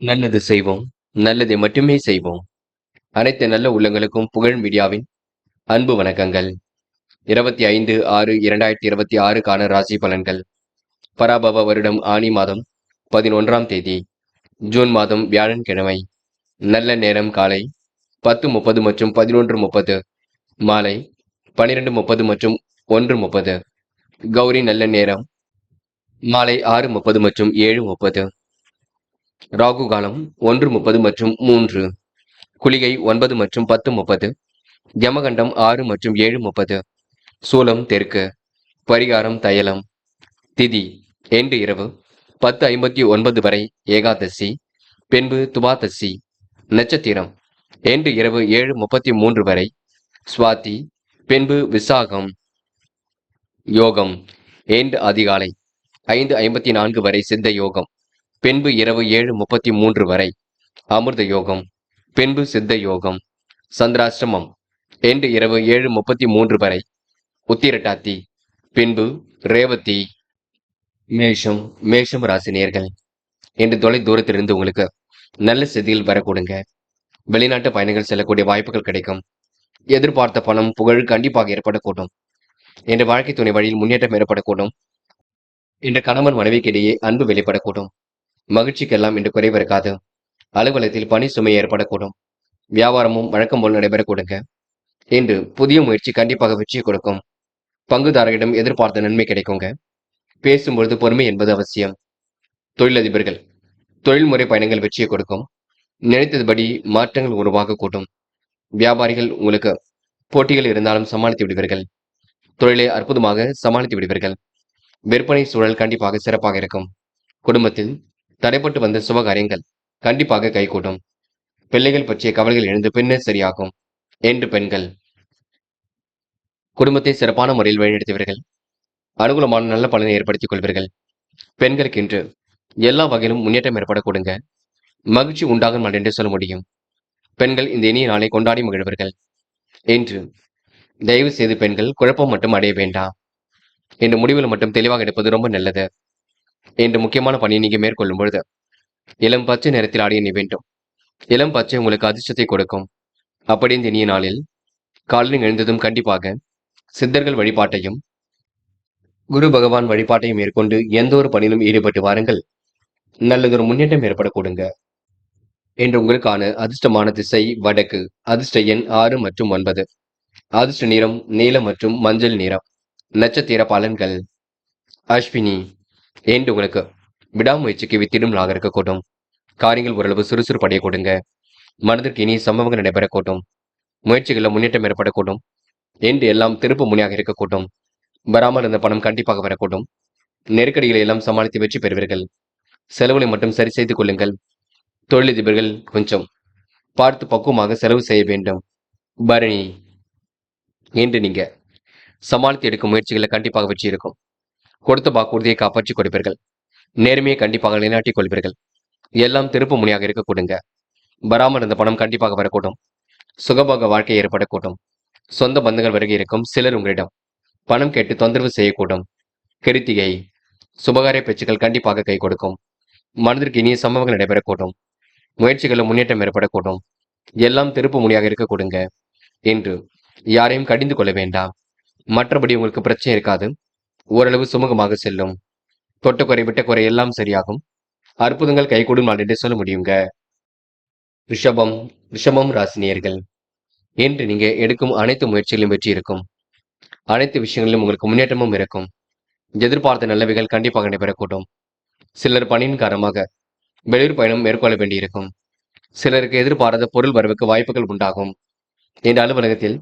நல்லது செய்வோம், நல்லதை மட்டுமே செய்வோம். அனைத்து நல்ல உள்ளங்களுக்கும் புகழ் மீடியாவின் அன்பு வணக்கங்கள். 25/6/2026க்கான ராசி பலன்கள். பராபவ வருடம் ஆனி மாதம் 11ஆம் தேதி, ஜூன் மாதம் வியாழன்கிழமை. நல்ல நேரம் காலை 10:30 மற்றும் 11:30, மாலை 12:30 மற்றும் 1:30. கௌரி நல்ல நேரம் மாலை 6:30 மற்றும் 7:30. ராகு காலம் 1:30 மற்றும் 3. குளிகை 9 மற்றும் 10:30. யமகண்டம் 6 மற்றும் 7:30. சூலம் தெற்கு. பரிகாரம் தைலம். திதி இன்று இரவு 10:59 வரை ஏகாதசி, பின்பு துவாதசி. நட்சத்திரம் இன்று இரவு 7:33 வரை சுவாதி, பின்பு விசாகம். யோகம் இன்று அதிகாலை 5:54 வரை சித்த யோகம், பின்பு இரவு 7:33 வரை அமிர்த யோகம், பின்பு சித்த யோகம். சந்திராஷ்டமம் இன்று இரவு 7:33 வரை உத்திரட்டாத்தி, பின்பு ரேவதி. மேஷம் ராசினியர்கள். இன்று தொலை தூரத்திலிருந்து உங்களுக்கு நல்ல செய்திகள் வரக்கூடுங்க. வெளிநாட்டு பயணங்கள் செல்லக்கூடிய வாய்ப்புகள் கிடைக்கும். எதிர்பார்த்த பணம் புகழ் கண்டிப்பாக ஏற்படக்கூடும். இன்று வாழ்க்கை துணை வழியில் முன்னேற்றம் ஏற்படக்கூடும். இன்று கணவன் மனைவிக்கு இடையே அன்பு வெளிப்படக்கூடும். மகிழ்ச்சிக்கெல்லாம் இன்று குறைவு இருக்காது. அலுவலகத்தில் பணி சுமை ஏற்படக்கூடும். வியாபாரமும் வழக்கம் போல் நடைபெறக்கூடுங்க. இன்று புதிய முயற்சி கண்டிப்பாக வெற்றி கொடுக்கும். பங்குதாரரிடம் எதிர்பார்த்த நன்மை கிடைக்குங்க. பேசும்பொழுது பொறுமை என்பது அவசியம். தொழிலதிபர்கள் தொழில்முறை பயணங்கள் வெற்றியை கொடுக்கும். நினைத்ததுபடி மாற்றங்கள் உருவாக கூட்டும். வியாபாரிகள் உங்களுக்கு போட்டிகள் இருந்தாலும் சமாளித்து விடுவீர்கள். தொழிலை அற்புதமாக சமாளித்து விடுவீர்கள். விற்பனை சூழல் கண்டிப்பாக சிறப்பாக இருக்கும். குடும்பத்தில் தடைப்பட்டு வந்த சுபகாரியங்கள் கண்டிப்பாக கைகூடும். பிள்ளைகள் பற்றிய கவலைகள் எழுந்து பின்னர் சரியாகும். என்று பெண்கள் குடும்பத்தை சிறப்பான முறையில் வழிநடத்துவீர்கள். அனுகூலமான நல்ல பலனை ஏற்படுத்திக் கொள்வீர்கள். பெண்களுக்கு இன்று எல்லா வகையிலும் முன்னேற்றம் ஏற்படக்கூடுங்க. மகிழ்ச்சி உண்டாகும் நாள் என்று சொல்ல முடியும். பெண்கள் இந்த இனிய நாளை கொண்டாடி மகிழ்வர்கள். என்று தயவு செய்து பெண்கள் குழப்பம் மட்டும் அடைய வேண்டாம். இன்று முடிவில் மட்டும் தெளிவாக எடுப்பது ரொம்ப நல்லது. இன்று முக்கியமான பணியை நீங்க மேற்கொள்ளும் பொழுது இளம் பச்சை நிறத்தில் ஆடிய நீ வேண்டும். இளம் பச்சை உங்களுக்கு அதிர்ஷ்டத்தை கொடுக்கும். அப்படி இந்த இனிய நாளில் காலையில் எழுந்ததும் கண்டிப்பாக சித்தர்கள் வழிபாட்டையும் குரு பகவான் வழிபாட்டையும் மேற்கொண்டு எந்த ஒரு பணியிலும் ஈடுபட்டு வாருங்கள். நல்லதொரு முன்னேற்றம் ஏற்படக்கூடுங்க. என்று உங்களுக்கான அதிர்ஷ்டமான திசை வடக்கு. அதிர்ஷ்ட எண் 6 மற்றும் 9. அதிர்ஷ்ட நிறம் நீலம் மற்றும் மஞ்சள் நிறம். நட்சத்திர பலன்கள். அஸ்வினி என்று உங்களுக்கு விடாமுயற்சிக்கு வித்திடும் நாளாக இருக்கக்கூடும். காரியங்கள் ஓரளவு சுறுசுறுப்படைய கொடுங்க. மனதிற்கு இனி சம்பவங்கள் நடைபெறக்கூடும். முயற்சிகளில் முன்னேற்றம் ஏற்படக்கூடும். என்று எல்லாம் திருப்பு முனையாக இருக்கக்கூடும். வராமல் இருந்த பணம் கண்டிப்பாக வரக்கூடும். நெருக்கடிகளை எல்லாம் சமாளித்து வெற்றி பெறுவீர்கள். செலவுகளை மட்டும் சரி செய்து கொள்ளுங்கள். தொழிலதிபர்கள் கொஞ்சம் பார்த்து பக்குவமாக செலவு செய்ய வேண்டும். பரணி என்று நீங்க சமாளித்து எடுக்கும் முயற்சிகளை கண்டிப்பாக வெற்றி இருக்கும். கொடுத்த வாக்குறுதியை காப்பாற்றிக் கொடுப்பீர்கள். நேர்மையை கண்டிப்பாக நிலைநாட்டிக் கொள்வீர்கள். எல்லாம் திருப்பு முனையாக இருக்கக்கூடுங்க. வராமல் இருந்த பணம் கண்டிப்பாக வரக்கூடும். சுகபோக வாழ்க்கை ஏற்படக்கூடும். சொந்த பந்தங்கள் வருகை இருக்கும். சிலர் உங்களிடம் பணம் கேட்டு தொந்தரவு செய்யக்கூடும். கிருத்திகை சுபகாரிய பேச்சுக்கள் கண்டிப்பாக கை கொடுக்கும். மனதிற்கு இனிய சம்பவங்கள் நடைபெறக்கூடும். முயற்சிகளில் முன்னேற்றம் ஏற்படக்கூடும். எல்லாம் திருப்பு முனையாக இருக்க கொடுங்க. என்று யாரையும் கடிந்து கொள்ள வேண்டாம். மற்றபடி உங்களுக்கு பிரச்சனை இருக்காது. ஓரளவு சுமூகமாக செல்லும். தொட்டக்குறை விட்டக்குறை எல்லாம் சரியாகும். அற்புதங்கள் கைகூடும் நாள் என்று சொல்ல முடியுங்க. ரிஷபம் ராசினியர்கள். என்று நீங்க எடுக்கும் அனைத்து முயற்சிகளிலும் வெற்றி இருக்கும். அனைத்து விஷயங்களிலும் உங்களுக்கு முன்னேற்றமும் இருக்கும். எதிர்பார்த்த நல்லவைகள் கண்டிப்பாக நடைபெறக்கூடும். சிலர் பணியின் காரணமாக வெளியூர் பயணம் மேற்கொள்ள வேண்டியிருக்கும். சிலருக்கு எதிர்பாராத பொருள் வரவுக்கு வாய்ப்புகள் உண்டாகும். இந்த அலுவலகத்தில்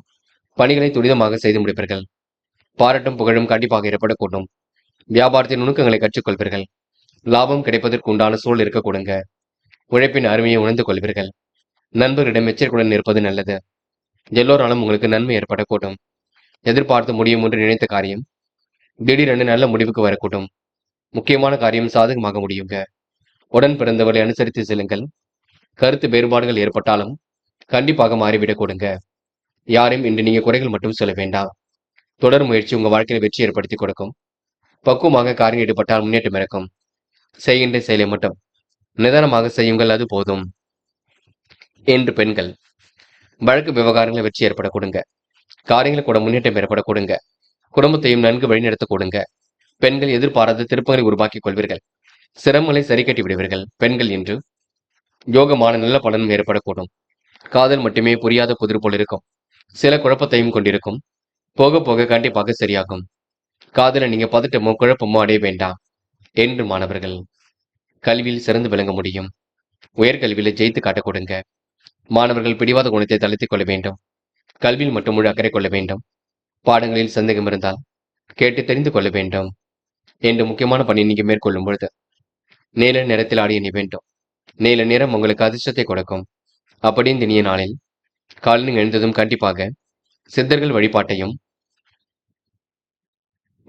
பணிகளை துரிதமாக செய்து முடிப்பீர்கள். பாராட்டும் புகழும் கண்டிப்பாக ஏற்படக்கூடும். வியாபாரத்தின் நுணுக்கங்களை கற்றுக்கொள்வீர்கள். லாபம் கிடைப்பதற்கு உண்டான சூழல் இருக்க கொடுங்க. உழைப்பின் அருமையை உணர்ந்து கொள்வீர்கள். நண்பர்களிடம் எச்சரிக்கையுடன் இருப்பது நல்லது. எல்லோராலும் உங்களுக்கு நன்மை ஏற்படக்கூடும். எதிர்பார்த்து முடியும் என்று நினைத்த காரியம் திடீரென்று நல்ல முடிவுக்கு வரக்கூடும். முக்கியமான காரியம் சாதகமாக முடியுங்க. உடன் பிறந்தவர்களை அனுசரித்து செல்லுங்கள். கருத்து வேறுபாடுகள் ஏற்பட்டாலும் கண்டிப்பாக மாறிவிடக் கொடுங்க. யாரையும் இன்று நீங்க குறைகள் மட்டும் சொல்ல வேண்டாம். தொடர் முயற்சி உங்க வாழ்க்கையில் வெற்றி ஏற்படுத்தி கொடுக்கும். பக்குவமாக காரியம் ஈடுபட்டால் முன்னேற்றம் இருக்கும். செய்கின்ற செயலை மட்டும் நிதானமாக செய்யுங்கள், அது போதும். என்று பெண்கள், வழக்கு விவகாரங்களை வெற்றி ஏற்பட கொடுங்க. காரியங்களை கூட முன்னேற்றம் ஏற்பட கொடுங்க. குடும்பத்தையும் நன்கு வழிநடத்த கொடுங்க. பெண்கள் எதிர்பாராத திருப்பங்களை உருவாக்கிக் கொள்வீர்கள். சிரமங்களை சரி கட்டி விடுவீர்கள். பெண்கள் இன்று யோகமான நல்ல பலனும் ஏற்படக்கூடும். காதல் மட்டுமே புரியாத புதிர் போல் இருக்கும். சில குழப்பத்தையும் கொண்டிருக்கும். போக போக கண்டிப்பாக சரியாகும். காதல நீங்க பதட்டமோ குழப்பமோ அடைய வேண்டாம். என்று மாணவர்கள் கல்வியில் சிறந்து விளங்க முடியும். உயர்கல்வியில ஜெயித்து காட்ட கொடுங்க. மாணவர்கள் பிடிவாத குணத்தை தளர்த்திக் கொள்ள வேண்டும். கல்வியில் மட்டும் முழு அக்கறை கொள்ள வேண்டும். பாடங்களில் சந்தேகம் இருந்தால் கேட்டு தெரிந்து கொள்ள வேண்டும். என்று முக்கியமான பணி நீங்க மேற்கொள்ளும் பொழுது நீல நிறத்தில் ஆடிய நீ வேண்டும். நீல நிறம் உங்களுக்கு அதிர்ஷ்டத்தை கொடுக்கும். அப்படி இந்த இனிய நாளில் காலையில் எழுந்ததும் கண்டிப்பாக சித்தர்கள் வழிபாட்டையும்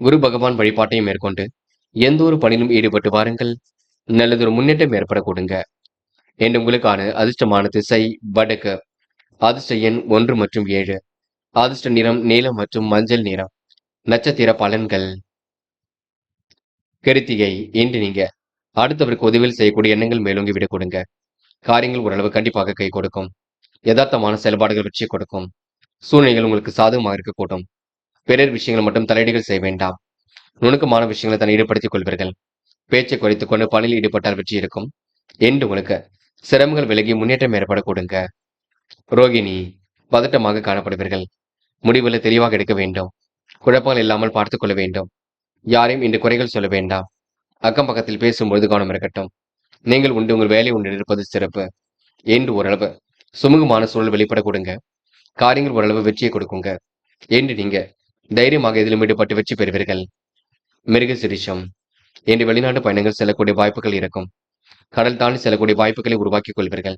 குரு பகவான் வழிபாட்டையும் மேற்கொண்டு எந்த ஒரு பணியிலும் ஈடுபட்டு வாருங்கள். நல்லதொரு முன்னேற்றம் ஏற்பட கொடுங்க. என்று உங்களுக்கான அதிர்ஷ்டமான திசை வடக்கு. அதிர்ஷ்ட எண் 1 மற்றும் 7. அதிர்ஷ்ட நிறம் நீலம் மற்றும் மஞ்சள் நிறம். நட்சத்திர பலன்கள். கிருத்திகை. இன்று நீங்க அடுத்தவருக்கு உதவியில் செய்யக்கூடிய எண்ணங்கள் மேலோங்கி விட கொடுங்க. காரியங்கள் ஓரளவு கண்டிப்பாக கை கொடுக்கும். யதார்த்தமான செயல்பாடுகள் வெற்றி கொடுக்கும். சூழ்நிலைகள் உங்களுக்கு சாதகமாக இருக்கக்கூடும். பிறர் விஷயங்கள் மட்டும் தலையீடுகள் செய்ய வேண்டாம். நுணுக்கமான விஷயங்களை தன்னை ஈடுபடுத்திக் கொள்வீர்கள். பேச்சை குறைத்துக் கொண்டு பணியில் ஈடுபட்டால் வெற்றி இருக்கும். என்று உங்களுக்கு சிரமங்கள் விலகி முன்னேற்றம் ஏற்பட கொடுங்க. ரோகிணி. பதட்டமாக காணப்படுவீர்கள். முடிவுகளை தெளிவாக எடுக்க வேண்டும். குழப்பங்கள் இல்லாமல் பார்த்துக் கொள்ள வேண்டும். யாரையும் இன்று குறைகள் சொல்ல வேண்டாம். அக்கம் பக்கத்தில் பேசும்பொழுது கவனம் இருக்கட்டும். நீங்கள் உண்டு உங்கள் வேலை உண்டு இருப்பது சிறப்பு. என்று ஓரளவு சுமூகமான சூழல் வெளிப்பட கொடுங்க. காரியங்கள் ஓரளவு வெற்றியை கொடுக்குங்க. என்று நீங்க தைரியமாக இதிலும் ஈடுபட்டு வெற்றி பெறுவீர்கள். மிருக சிரிஷம். என்று வெளிநாட்டு பயணங்கள் செல்லக்கூடிய வாய்ப்புகள் இருக்கும். கடல் தாண்டி செல்லக்கூடிய வாய்ப்புகளை உருவாக்கிக் கொள்வீர்கள்.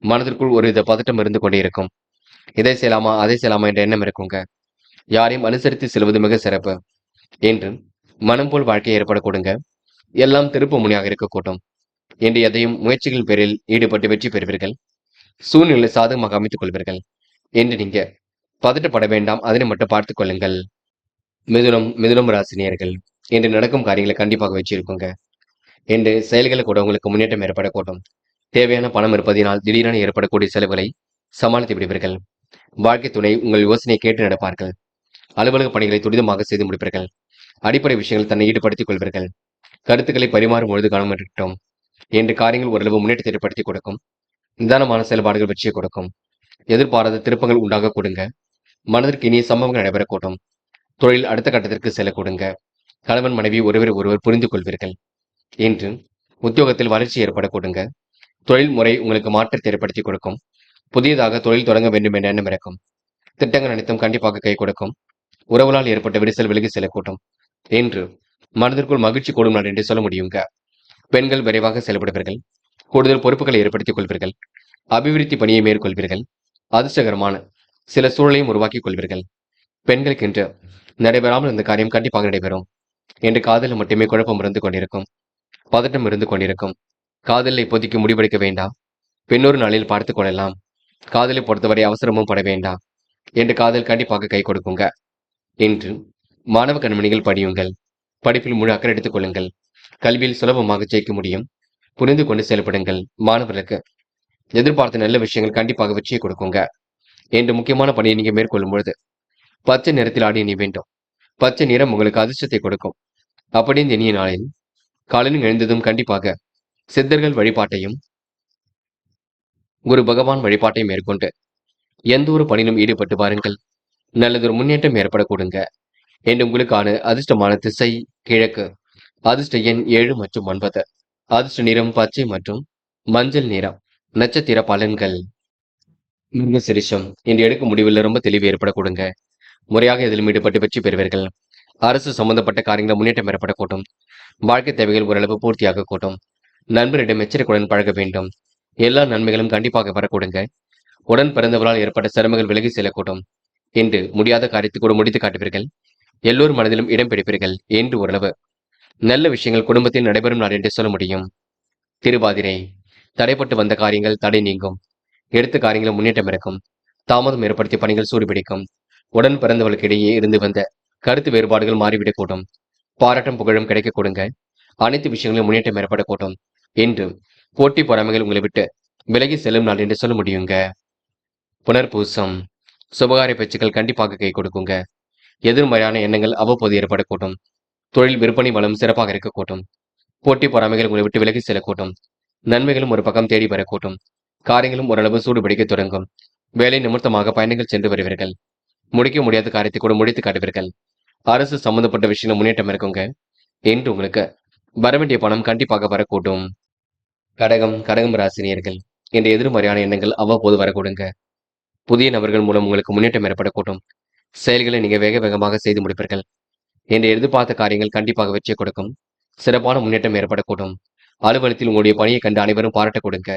மனதிற்குள் ஒரு வித பதட்டம் இருந்து கொண்டே இருக்கும். இதை செய்யலாமா அதை செய்யலாமா என்ற எண்ணம் இருக்குங்க. யாரையும் அனுசரித்து செல்வது மிக சிறப்பு. என்று மனம் போல் வாழ்க்கை ஏற்பட கொடுங்க. எல்லாம் திருப்பு முனையாக இருக்கக்கூடும். என்று எதையும் முயற்சிகளின் பேரில் ஈடுபட்டு வெற்றி பெறுவீர்கள். சூழ்நிலை சாதகமாக அமைத்துக் கொள்வீர்கள். என்று நீங்க பதட்டப்பட வேண்டாம், அதனை மட்டும் பார்த்துக் கொள்ளுங்கள். மிதுனம் ராசினியர்கள் என்று நடக்கும் காரியங்களை கண்டிப்பாக வச்சிருக்குங்க. என்று செயல்களை கூட உங்களுக்கு முன்னேற்றம் ஏற்படக்கூடும். தேவையான பணம் இருப்பதினால் திடீரென ஏற்படக்கூடிய செலவுகளை சமாளித்து விடுவீர்கள். வாழ்க்கை துணை உங்கள் யோசனையை கேட்டு நடப்பார்கள். அலுவலக பணிகளை துரிதமாக செய்து முடிப்பீர்கள். அடிப்படை விஷயங்கள் தன்னை ஈடுபடுத்திக் கொள்வீர்கள். கருத்துக்களை பரிமாறும் பொழுது கவனம் இருக்கட்டும். என்று காரியங்கள் ஓரளவு முன்னேற்றத்தை ஏற்படுத்தி கொடுக்கும். நிதானமான செயல்பாடுகள் வெற்றியை கொடுக்கும். எதிர்பாராத திருப்பங்கள் உண்டாக கொடுங்க. மனதிற்கு இனிய சம்பவங்கள் நடைபெறக்கூடும். தொழில் அடுத்த கட்டத்திற்கு செல்ல கொடுங்க. கணவன் மனைவி ஒருவர் ஒருவர் புரிந்து கொள்வீர்கள். என்று உத்தியோகத்தில் வளர்ச்சி ஏற்பட கொடுங்க. தொழில் முறை உங்களுக்கு மாற்றத்தை ஏற்படுத்தி கொடுக்கும். புதியதாக தொழில் தொடங்க வேண்டும் என்ற எண்ணம் இருக்கும். திட்டங்கள் அனைத்தும் கண்டிப்பாக கை கொடுக்கும். உறவுகளால் ஏற்பட்ட விரிசல் விலகி செல்லக்கூடும். என்று மனதிற்குள் மகிழ்ச்சி கூடும் நாள் என்று சொல்ல முடியுங்க. பெண்கள் விரைவாக செயல்படுவீர்கள். கூடுதல் பொறுப்புகளை ஏற்படுத்திக் கொள்வீர்கள். அபிவிருத்தி பணியை மேற்கொள்வீர்கள். அதிர்ஷ்டகரமான சில சூழலையும் உருவாக்கிக் கொள்வீர்கள். பெண்களுக்கு இன்று நடைபெறாமல் இந்த காரியம் கண்டிப்பாக நடைபெறும். என்று காதலில் மட்டுமே குழப்பம் இருந்து கொண்டிருக்கும். பதட்டம் இருந்து கொண்டிருக்கும். காதலில் இப்போதைக்கு முடிவெடுக்க வேண்டாம். பின்னொரு நாளில் பார்த்துக் கொள்ளலாம். காதலை பொறுத்தவரை அவசரமும் பட வேண்டாம். என்று காதல் கண்டிப்பாக கை கொடுக்குங்க. என்று மாணவ கண்மணிகள் படியுங்கள். படிப்பில் முழு அக்கறை எடுத்துக் கொள்ளுங்கள். கல்வியில் சுலபமாக ஜெயிக்க முடியும். புரிந்து கொண்டு செயல்படுங்கள். மாணவர்களுக்கு எதிர்பார்த்த நல்ல விஷயங்கள் கண்டிப்பாக வெற்றியை கொடுக்குங்க. என்று முக்கியமான பணியை நீங்க மேற்கொள்ளும் பொழுது பச்சை நிறத்தில் ஆடிய நீ வேண்டும். பச்சை நிறம் உங்களுக்கு அதிர்ஷ்டத்தை கொடுக்கும். அப்படி இந்த இனிய நாளில் காலையில் எழுந்ததும் கண்டிப்பாக சித்தர்கள் வழிபாட்டையும் குரு பகவான் வழிபாட்டையும் மேற்கொண்டு எந்த ஒரு பணியிலும் ஈடுபட்டு பாருங்கள். நல்லதொரு முன்னேற்றம் ஏற்பட கொடுங்க. என்று உங்களுக்கான அதிர்ஷ்டமான திசை கிழக்கு. அதிர்ஷ்ட எண் 7 மற்றும் 9. அதிர்ஷ்ட நிறம் பச்சை மற்றும் மஞ்சள் நிறம். நட்சத்திர பலன்கள். மிருகசிரிஷம். இன்று எடுக்கும் முடிவில் ரொம்ப தெளிவு ஏற்பட கொடுங்க. முறையாக இதிலும் ஈடுபட்டு வெற்றி பெறுவீர்கள். அரசு சம்பந்தப்பட்ட காரியங்கள் முன்னேற்றம் ஏற்படக்கூடும். வாழ்க்கை தேவைகள் ஓரளவு பூர்த்தியாக கூட்டும். நண்பரிடம் எச்சரிக்கையுடன் பழக வேண்டும். எல்லா நன்மைகளும் கண்டிப்பாக வரக்கூடுங்க. உடன் பிறந்தவரால் ஏற்பட்ட சிரமங்கள் விலகி செல்லக்கூடும். என்று முடியாத காரியத்தை கூட முடித்து காட்டுவீர்கள். எல்லோரும் மனதிலும் இடம் பிடிப்பீர்கள். என்று ஓரளவு நல்ல விஷயங்கள் குடும்பத்தில் நடைபெறும் நாள் என்று சொல்ல முடியும். திருவாதிரை. தடைப்பட்டு வந்த காரியங்கள் தடை நீங்கும். எடுத்த காரியங்களும் முன்னேற்றம் இருக்கும். தாமதம் ஏற்படுத்திய பணிகள் சூடுபிடிக்கும். உடன் பிறந்தவர்களுக்கு இடையே இருந்து வந்த கருத்து வேறுபாடுகள் மாறிவிடக்கூடும். பாராட்டும் புகழும் கிடைக்க கொடுங்க. அனைத்து விஷயங்களும் முன்னேற்றம் ஏற்படக்கூடும். என்று போட்டி பொறாமைகள் உங்களை விட்டு விலகி செல்லும் நாள் என்று சொல்ல முடியுங்க. புனர்பூசம். சுபகாரிய பேச்சுக்கள் கண்டிப்பாக கை கொடுக்குங்க. எதிர்மறையான எண்ணங்கள் அவ்வப்போது ஏற்படக்கூடும். தொழில் விற்பனை வளம் சிறப்பாக இருக்கக்கூடும். போட்டி பொறாமைகள் உங்களை விட்டு விலகி செல்லக்கூடும். நன்மைகளும் ஒரு பக்கம் தேடி வரக்கூடும். காரியங்களும் ஓரளவு சூடுபிடிக்க தொடங்கும். வேலை நிமித்தமாக பயணங்கள் சென்று வருவீர்கள். முடிக்க முடியாத காரியத்தை கூட முடித்து காட்டுவீர்கள். அரசு சம்பந்தப்பட்ட விஷயங்கள் முன்னேற்றம் இருக்குங்க. என்று உங்களுக்கு வரவேண்டிய பணம் கண்டிப்பாக வரக்கூடும். கடகம் ராசினியர்கள். என்ற எதிர்மறையான எண்ணங்கள் அவ்வப்போது வரக்கூடுங்க. புதிய நபர்கள் மூலம் உங்களுக்கு முன்னேற்றம் ஏற்படக்கூடும். செயல்களை நீங்க வேக வேகமாக செய்து முடிப்பீர்கள். என்று எதிர்பார்த்த காரியங்கள் கண்டிப்பாக வெற்றி கொடுக்கும். சிறப்பான முன்னேற்றம் ஏற்படக்கூடும். அலுவலகத்தில் உங்களுடைய பணியை கண்டு அனைவரும் பாராட்ட கொடுங்க.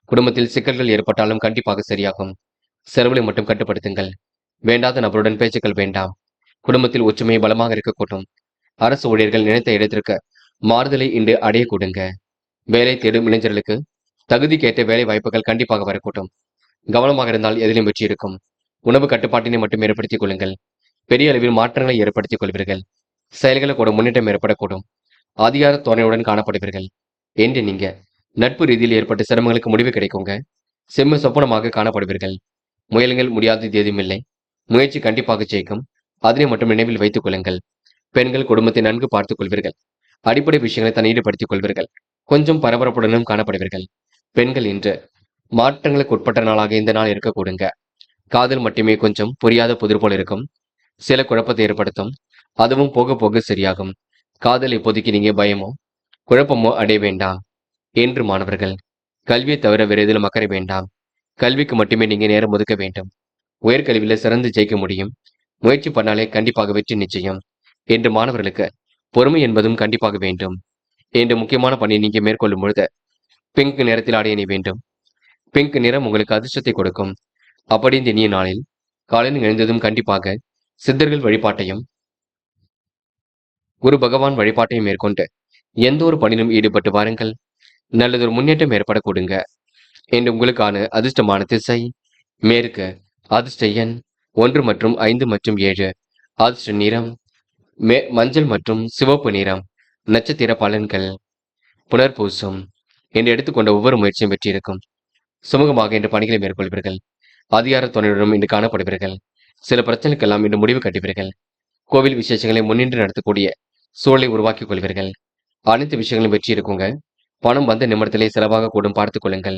குடும்பத்தில் சிக்கல்கள் ஏற்பட்டாலும் கண்டிப்பாக சரியாகும். செலவுகளை மட்டும் கட்டுப்படுத்துங்கள். வேண்டாத நபருடன் பேச்சுக்கள் வேண்டாம். குடும்பத்தில் ஒற்றுமை பலமாக இருக்கக்கூடும். அரசு ஊழியர்கள் நினைத்த இடத்திற்கு மாறுதலை இன்று அடைய கொடுங்க. வேலை தேடும் இளைஞர்களுக்கு தகுதிக்கேற்ற வேலை வாய்ப்புகள் கண்டிப்பாக வரக்கூடும். கவனமாக இருந்தால் எதிலும் வெற்றி இருக்கும். உணவு கட்டுப்பாட்டினை மட்டும் ஏற்படுத்திக் கொள்ளுங்கள். பெரிய அளவில் மாற்றங்களை ஏற்படுத்திக் கொள்வீர்கள். செயல்களை கூட முன்னேற்றம் ஏற்படக்கூடும். அதிகார தோரணையுடன் காணப்படுவீர்கள். என்று நீங்க நட்பு ரீதியில் ஏற்பட்ட சிரமங்களுக்கு முடிவு கிடைக்குங்க. செம்ம சொப்பனமாக காணப்படுவீர்கள். முயலுங்கள் முடியாதது எதுவும் இல்லை. முயற்சி கண்டிப்பாக ஜெயிக்கும். அதனை மட்டும் நினைவில் வைத்துக் கொள்ளுங்கள். பெண்கள் குடும்பத்தை நன்கு பார்த்துக் கொள்வீர்கள். அடிப்படை விஷயங்களை தன் ஈடுபடுத்திக் கொள்வீர்கள். கொஞ்சம் பரபரப்புடனும் காணப்படுவீர்கள். பெண்கள் இன்று மாற்றங்களுக்கு உட்பட்ட நாளாக இந்த நாள் இருக்கக்கூடுங்க. காதல் மட்டுமே கொஞ்சம் புரியாத புதிர் போல் இருக்கும். சில குழப்பத்தை ஏற்படுத்தும். அதுவும் போக போக சரியாகும். காதல் இப்போதைக்கு நீங்க பயமோ குழப்பமோ அடைய வேண்டாம். என்று மாணவர்கள் கல்வியை தவிர வேறு எதிலும் அக்கறை வேண்டாம். கல்விக்கு மட்டுமே நீங்க நேரம் ஒதுக்க வேண்டும். உயர்கல்வியில சிறந்து ஜெயிக்க முடியும். முயற்சி பண்ணாலே கண்டிப்பாக வெற்றி நிச்சயம். என்று மாணவர்களுக்கு பொறுமை என்பதும் கண்டிப்பாக வேண்டும். என்று முக்கியமான பணியை நீங்க மேற்கொள்ளும் பொழுது பிங்க் நிறத்தில் ஆடை அணி வேண்டும். பிங்க் நிறம் உங்களுக்கு அதிர்ஷ்டத்தை கொடுக்கும். அப்படி இந்த இனிய நாளில் காலையில் எழுந்ததும் கண்டிப்பாக சித்தர்கள் வழிபாட்டையும் குரு பகவான் வழிபாட்டையும் மேற்கொண்டு எந்த ஒரு பணியிலும் ஈடுபட்டு வாருங்கள். நல்லதொரு முன்னேற்றம் ஏற்படக்கூடுங்க. என்று உங்களுக்கான அதிர்ஷ்டமான திசை மேற்கு. அதிர்ஷ்ட எண் 1 மற்றும் 5 மற்றும் 7. அதிர்ஷ்ட நிறம் மஞ்சள் மற்றும் சிவப்பு நிறம். நட்சத்திர பலன்கள். புனர்பூசம். என்று எடுத்துக்கொண்ட ஒவ்வொரு முயற்சியும் வெற்றி இருக்கும். சுமூகமாக இன்று பணிகளை மேற்கொள்வீர்கள். அதிகார துணையுடனும் இன்று காணப்படுவீர்கள். சில பிரச்சனைக்கெல்லாம் இன்று முடிவு கட்டுவீர்கள். கோவில் விசேஷங்களை முன்னின்று நடத்தக்கூடிய சூழலை உருவாக்கிக் கொள்வீர்கள். அனைத்து விஷயங்களும் வெற்றி இருக்குங்க. பணம் வந்த நிமிடத்திலே செலவாக கூடும் பார்த்துக் கொள்ளுங்கள்.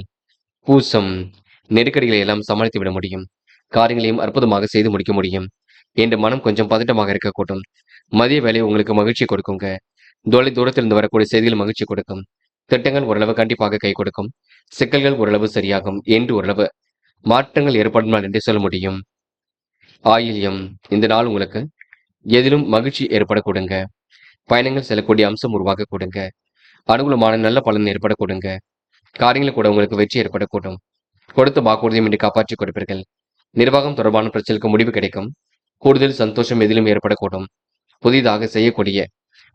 பூசம். நெருக்கடிகளை எல்லாம் சமாளித்து விட முடியும். காரியங்களையும் அற்புதமாக செய்து முடிக்க முடியும். என்று மனம் கொஞ்சம் பதட்டமாக இருக்கக்கூடும். மதிய வேலை உங்களுக்கு மகிழ்ச்சி கொடுக்குங்க. தூரத்திலிருந்து வரக்கூடிய செய்திகள் மகிழ்ச்சி கொடுக்கும். திட்டங்கள் ஓரளவு கண்டிப்பாக கை கொடுக்கும். சிக்கல்கள் ஓரளவு சரியாகும். என்று ஓரளவு மாற்றங்கள் ஏற்படும் நாள் என்று சொல்ல முடியும். ஆயில்யம். இந்த நாள் உங்களுக்கு எதிலும் மகிழ்ச்சி ஏற்பட கொடுங்க. பயணங்கள் செல்லக்கூடிய அம்சம் உருவாக்க கொடுங்க. அனுகூலமான நல்ல பலன் ஏற்பட கொடுங்க. காரியங்கள் கூட உங்களுக்கு வெற்றி ஏற்படக்கூடும். கொடுத்த வாக்குறுதியும் இன்று காப்பாற்றிக் கொடுப்பீர்கள். நிர்வாகம் தொடர்பான பிரச்சனைக்கு முடிவு கிடைக்கும். கூடுதல் சந்தோஷம் எதிலும் ஏற்படக்கூடும். புதிதாக செய்யக்கூடிய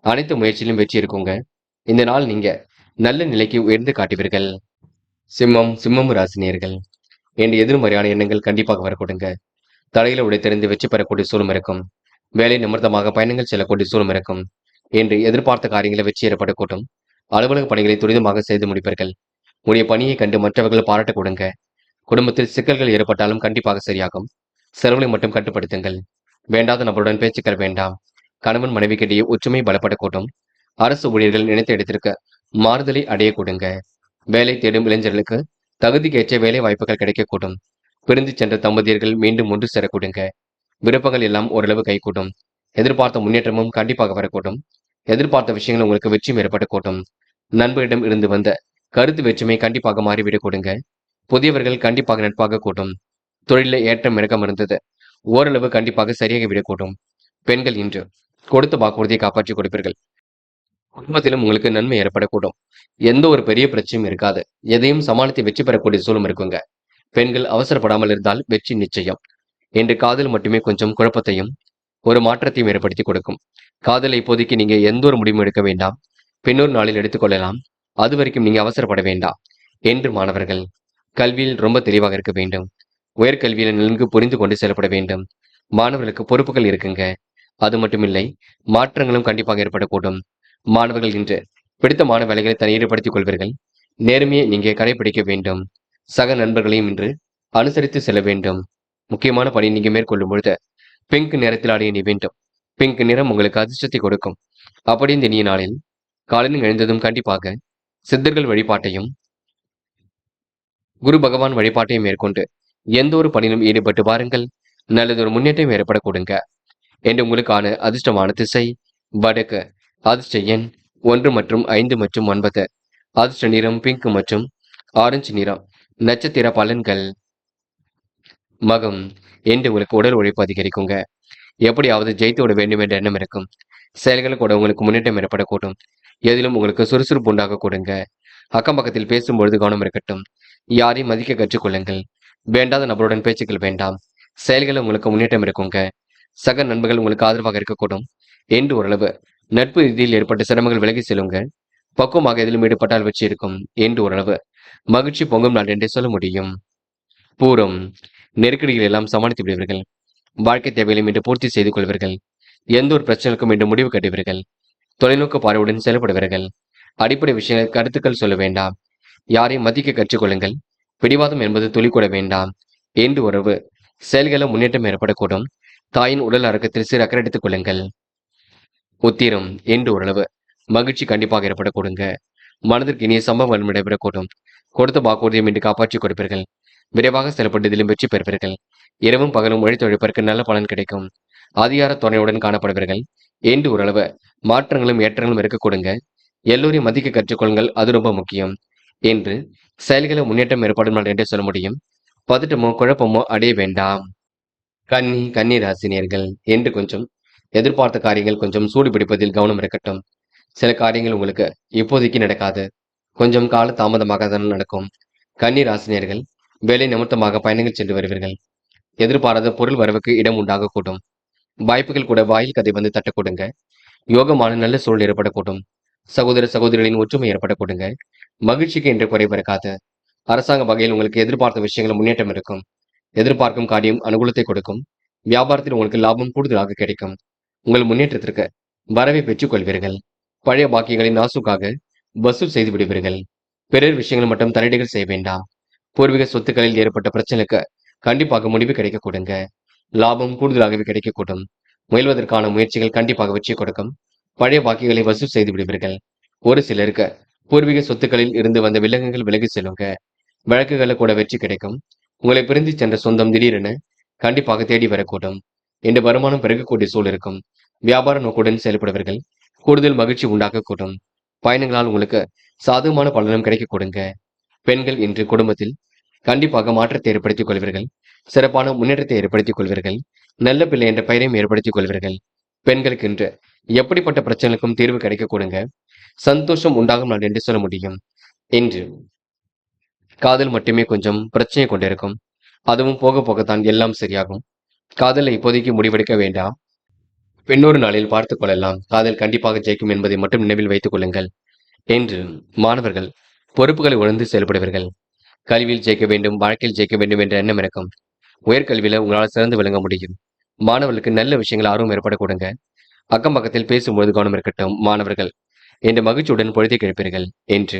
அனைத்து முயற்சியிலும் வெற்றி இருக்குங்க. இந்த நாள் நீங்க நல்ல நிலைக்கு உயர்ந்து காட்டுவீர்கள். சிம்மம் ராசினியர்கள். என்று எதிர்மறையான எண்ணங்கள் கண்டிப்பாக வரக்கூடுங்க. தலையில உடைத்தெறிந்து வெற்றி பெறக்கூடிய சூழலும் இருக்கும். வேலை நிமித்தமாக பயணங்கள் செல்லக்கூடிய சூழலும் இருக்கும். என்று எதிர்பார்த்த காரியங்களை வெற்றி ஏற்படக்கூடும். அலுவலக பணிகளை துரிதமாக செய்து முடிப்பீர்கள். உடைய பணியை கண்டு மற்றவர்கள் பாராட்ட கொடுங்க. குடும்பத்தில் சிக்கல்கள் ஏற்பட்டாலும் கண்டிப்பாக சரியாகும். செலவுகளை மட்டும் கட்டுப்படுத்துங்கள். வேண்டாத நபருடன் பேச்சுக்கள் வேண்டாம். கணவன் மனைவிக்கிடையே ஒற்றுமை பலப்படக்கூடும். அரசு ஊழியர்கள் நினைத்த இடத்திற்கு மாறுதலை அடைய கொடுங்க. வேலை தேடும் இளைஞர்களுக்கு தகுதிக்கேற்ற வேலை வாய்ப்புகள் கிடைக்கக்கூடும். பிரிந்து சென்ற தம்பதியர்கள் மீண்டும் ஒன்று சேரக்கூடுங்க. விருப்பங்கள் எல்லாம் ஓரளவு கைகூடும். எதிர்பார்த்த முன்னேற்றமும் கண்டிப்பாக வரக்கூடும். எதிர்பார்த்த விஷயங்கள் உங்களுக்கு வெற்றியும் ஏற்படக்கூடும். நண்பரிடம் இருந்து வந்த கருத்து வேற்றுமை கண்டிப்பாக மாறிவிடக் கொடுங்க. புதியவர்கள் கண்டிப்பாக நட்பாக கூட்டும். தொழிலில் ஏற்றம் இறக்கம் இருந்தது ஓரளவு கண்டிப்பாக சரியாக விடக்கூடும். பெண்கள் இன்று கொடுத்த வாக்குறுதியை காப்பாற்றிக் கொடுப்பீர்கள். குடும்பத்திலும் உங்களுக்கு நன்மை ஏற்படக்கூடும். எந்த ஒரு பெரிய பிரச்சனையும் இருக்காது. எதையும் சமாளித்து வெற்றி பெறக்கூடிய சூழலும் இருக்குங்க. பெண்கள் அவசரப்படாமல் இருந்தால் வெற்றி நிச்சயம். என்று காதல் மட்டுமே கொஞ்சம் குழப்பத்தையும் ஒரு மாற்றத்தையும் ஏற்படுத்தி கொடுக்கும். காதலை இப்போதைக்கு நீங்க எந்த ஒரு முடிவும் எடுக்க வேண்டாம். பின்னொரு நாளில் எடுத்துக்கொள்ளலாம். அது வரைக்கும் நீங்க அவசரப்பட வேண்டாம். என்று மாணவர்கள் கல்வியில் ரொம்ப தெளிவாக இருக்க வேண்டும். உயர்கல்வியில நன்கு புரிந்து கொண்டு செயல்பட வேண்டும். மாணவர்களுக்கு பொறுப்புகள் இருக்குங்க. அது மட்டுமில்லை, மாற்றங்களும் கண்டிப்பாக ஏற்படக்கூடும். மாணவர்கள் இன்று பிடித்தமான வேலைகளை தன் ஈடுபடுத்திக் கொள்வீர்கள். நேர்மையை நீங்க கடைபிடிக்க வேண்டும். சக நண்பர்களையும் இன்று அனுசரித்து செல்ல வேண்டும். முக்கியமான பணி நீங்க மேற்கொள்ளும் பொழுது பிங்க் நிறத்தில் ஆடை அணிய வேண்டும். பிங்க் நிறம் உங்களுக்கு அதிர்ஷ்டத்தை கொடுக்கும். அப்படி இந்த இனிய நாளில் காலையில் எழுந்ததும் கண்டிப்பாக சித்தர்கள் வழிபாட்டையும் குரு பகவான் வழிபாட்டையும் மேற்கொண்டு எந்த ஒரு பணியிலும் ஈடுபட்டு பாருங்கள். நல்லதொரு முன்னேற்றம் ஏற்படக்கூடுங்க. என்று உங்களுக்கான அதிர்ஷ்டமான திசை வடக்கு. அதிர்ஷ்ட எண் 1 மற்றும் 5 மற்றும் 9. அதிர்ஷ்ட நிறம் பிங்க் மற்றும் ஆரஞ்சு நிறம். நட்சத்திர பலன்கள். மகம். என்று உங்களுக்கு உடல் உழைப்பு அதிகரிக்குங்க. எப்படியாவது ஜெயித்து விட வேண்டும் என்ற எண்ணம் இருக்கும். செயல்கள் கூட உங்களுக்கு முன்னேற்றம் ஏற்படக்கூடும். எதிலும் உங்களுக்கு சுறுசுறுப்பு உண்டாக கூடுங்க. அக்கம் பக்கத்தில் பேசும்பொழுது கவனம் இருக்கட்டும். யாரையும் மதிக்க கற்றுக்கொள்ளுங்கள். வேண்டாத நபருடன் பேச்சுக்கள் வேண்டாம். செயல்கள் உங்களுக்கு முன்னேற்றம் இருக்குங்க. சக நண்பர்கள் உங்களுக்கு ஆதரவாக இருக்கக்கூடும். என்று ஓரளவு நட்பு ரீதியில் ஏற்பட்ட சிரமங்கள் விலகி செல்லுங்க. பக்குவமாக எதிலும் ஈடுபட்டால் வெற்றி இருக்கும். என்று ஓரளவு மகிழ்ச்சி பொங்கும் நாள் என்றே சொல்ல முடியும். பூரம். நெருக்கடிகள் எல்லாம் சமாளித்து விடுவீர்கள். வாழ்க்கை தேவைகளையும் இன்று பூர்த்தி செய்து கொள்வீர்கள். எந்த ஒரு பிரச்சனைக்கும் இன்று முடிவு கட்டுவீர்கள். தொலைநோக்கு பார்வையுடன் செயல்படுவீர்கள். அடிப்படை விஷயங்கள் கருத்துக்கள் சொல்ல வேண்டாம். யாரையும் மதிக்க கற்றுக்கொள்ளுங்கள். பிடிவாதம் என்பது துளி கூட வேண்டாம். என்று உறவு செயல்கள முன்னேற்றம் ஏற்படக்கூடும். தாயின் உடல் அரக்கத்தில் சிறு அக்கறை எடுத்துக் கொள்ளுங்கள். உத்திரம். என்று ஓரளவு மகிழ்ச்சி கண்டிப்பாக ஏற்படக்கூடுங்க. மனதிற்கு இனிய சம்பவங்கள் நடைபெறக்கூடும். கொடுத்த வாக்குறுதியும் இன்று காப்பாற்றிக் கொடுப்பீர்கள். விரைவாக செயல்பட்டு இதிலும் வெற்றி பெறுவீர்கள். இரவும் பகலும் உழைத்து உழைப்பதற்கு நல்ல பலன் கிடைக்கும். அதிகார துணையுடன் காணப்படுவீர்கள். என்று ஓரளவு மாற்றங்களும் ஏற்றங்களும் இருக்க கொடுங்க. எல்லோரையும் மதிக்க கற்றுக்கொள்ளுங்கள். அது ரொம்ப முக்கியம். என்று செயல்களை முன்னேற்றம் ஏற்படும் நாள் என்றே சொல்ல முடியும். பதட்டமோ குழப்பமோ அடைய வேண்டாம். கன்னி ராசினியர்கள் என்று கொஞ்சம் எதிர்பார்த்த காரியங்கள் கொஞ்சம் சூடு பிடிப்பதில் கவனம் இருக்கட்டும். சில காரியங்கள் உங்களுக்கு இப்போதைக்கு நடக்காது. கொஞ்சம் கால தாமதமாக தான் நடக்கும். கன்னி ராசினியர்கள் வேலை நிமித்தமாக பயணங்கள் சென்று வருவீர்கள். எதிர்பாராத பொருள் வரவுக்கு இடம் உண்டாகக்கூடும். வாய்ப்புகள் கூட வாயில் கதை வந்து தட்டக்கூடுங்க. யோகமான நல்ல சூழல் ஏற்படக்கூடும். சகோதர சகோதரிகளின் ஒற்றுமை ஏற்படக்கூடுங்க. மகிழ்ச்சிக்கு என்று குறைவு இருக்காது. அரசாங்க வகையில் உங்களுக்கு எதிர்பார்த்த விஷயங்கள் முன்னேற்றம் இருக்கும். எதிர்பார்க்கும் காரியம் அனுகூலத்தை கொடுக்கும். வியாபாரத்தில் உங்களுக்கு லாபம் கூடுதலாக கிடைக்கும். உங்கள் முன்னேற்றத்திற்கு வரவை பெற்றுக் கொள்வீர்கள். பழைய பாக்கியங்களை நாசுக்காக வசூல் செய்து விடுவீர்கள். பிறர் விஷயங்கள் மட்டும் தலையீடுகள் செய்ய வேண்டாம். பூர்வீக சொத்துக்களில் ஏற்பட்ட பிரச்சனைக்கு கண்டிப்பாக முடிவு கிடைக்க கொடுங்க. லாபம் கூடுதலாகவே கிடைக்கக்கூடும். முயல்வதற்கான முயற்சிகள் கண்டிப்பாக வெற்றி கொடுக்கும். பழைய பாக்கியங்களை வசூல் செய்து விடுவீர்கள். ஒரு சிலருக்கு பூர்வீக சொத்துக்களில் இருந்து வந்த விலங்குகள் விலகி செல்லுங்க. வழக்குகளை கூட வெற்றி கிடைக்கும். உங்களை பிரிந்து சென்ற சொந்தம் திடீரென கண்டிப்பாக தேடி வரக்கூடும். இந்த வருமானம் பெருகக்கூடிய சூழல் இருக்கும். வியாபார நோக்குடன் செயல்படுவீர்கள். கூடுதல் மகிழ்ச்சி உண்டாகக்கூடும். பயணங்களால் உங்களுக்கு சாதகமான பலனும் கிடைக்க கொடுங்க. பெண்கள் இன்று குடும்பத்தில் கண்டிப்பாக மாற்றத்தை ஏற்படுத்திக் கொள்வீர்கள். சிறப்பான முன்னேற்றத்தை ஏற்படுத்திக் கொள்வீர்கள். நல்ல பிள்ளை என்ற பெயரையும் ஏற்படுத்திக் கொள்வீர்கள். பெண்களுக்கு இன்று எப்படிப்பட்ட பிரச்சனைக்கும் தீர்வு கிடைக்க கொடுங்க. சந்தோஷம் உண்டாகும் நாள் என்று சொல்ல முடியும். என்று காதல் மட்டுமே கொஞ்சம் பிரச்சனை கொண்டிருக்கும். அதுவும் போக போகத்தான் எல்லாம் சரியாகும். காதலை இப்போதைக்கு முடிவெடுக்க வேண்டாம். பின்னொரு நாளில் பார்த்துக் கொள்ளலாம். காதல் கண்டிப்பாக ஜெயிக்கும் என்பதை மட்டும் நினைவில் வைத்துக் கொள்ளுங்கள். என்று மாணவர்கள் பொறுப்புகளை உணர்ந்து செயல்படுவீர்கள். கல்வியில் ஜெயிக்க வேண்டும், வாழ்க்கையில் ஜெயிக்க வேண்டும் என்ற எண்ணம் இருக்கும். உயர்கல்வியில உங்களால் சிறந்து விளங்க முடியும். மாணவர்களுக்கு நல்ல விஷயங்கள் ஆர்வம் ஏற்பட கொடுங்க. அக்கம் பக்கத்தில் பேசும்போது கவனம் இருக்கட்டும். மாணவர்கள் என்ற மகிழ்ச்சியுடன் பொழுதை கிடைப்பீர்கள். என்று